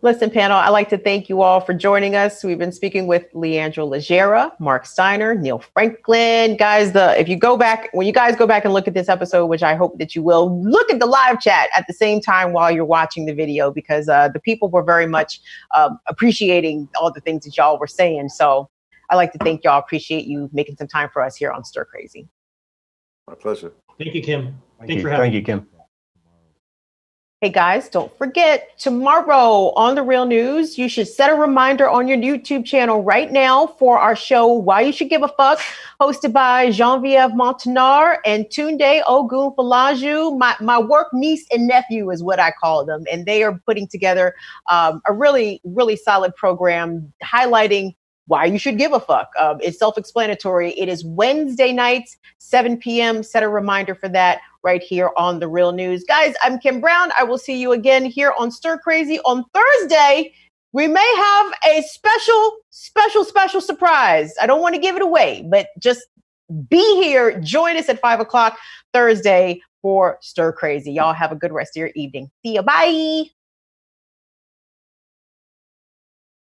Listen, panel, I'd like to thank you all for joining us. We've been speaking with Leandro Lagera, Marc Steiner, Neill Franklin. Guys, when you guys go back and look at this episode, which I hope that you will, look at the live chat at the same time while you're watching the video, because the people were very much appreciating all the things that y'all were saying. So I'd like to thank y'all. Appreciate you making some time for us here on Stir Crazy. My pleasure. Thank you, Kim. Thanks for having me. Thank you, Kim. Hey guys, don't forget, tomorrow on The Real News, you should set a reminder on your YouTube channel right now for our show, Why You Should Give a Fuck, hosted by Genevieve Montanar and Tunde Ogun Falaju. My work niece and nephew is what I call them. And they are putting together a really, really solid program highlighting why you should give a fuck. It's self-explanatory. It is Wednesday nights, 7 p.m. Set a reminder for that right here on The Real News. Guys, I'm Kim Brown. I will see you again here on Stir Crazy on Thursday. We may have a special surprise. I don't want to give it away, but just be here. Join us at 5 o'clock Thursday for Stir Crazy. Y'all have a good rest of your evening. See ya. Bye.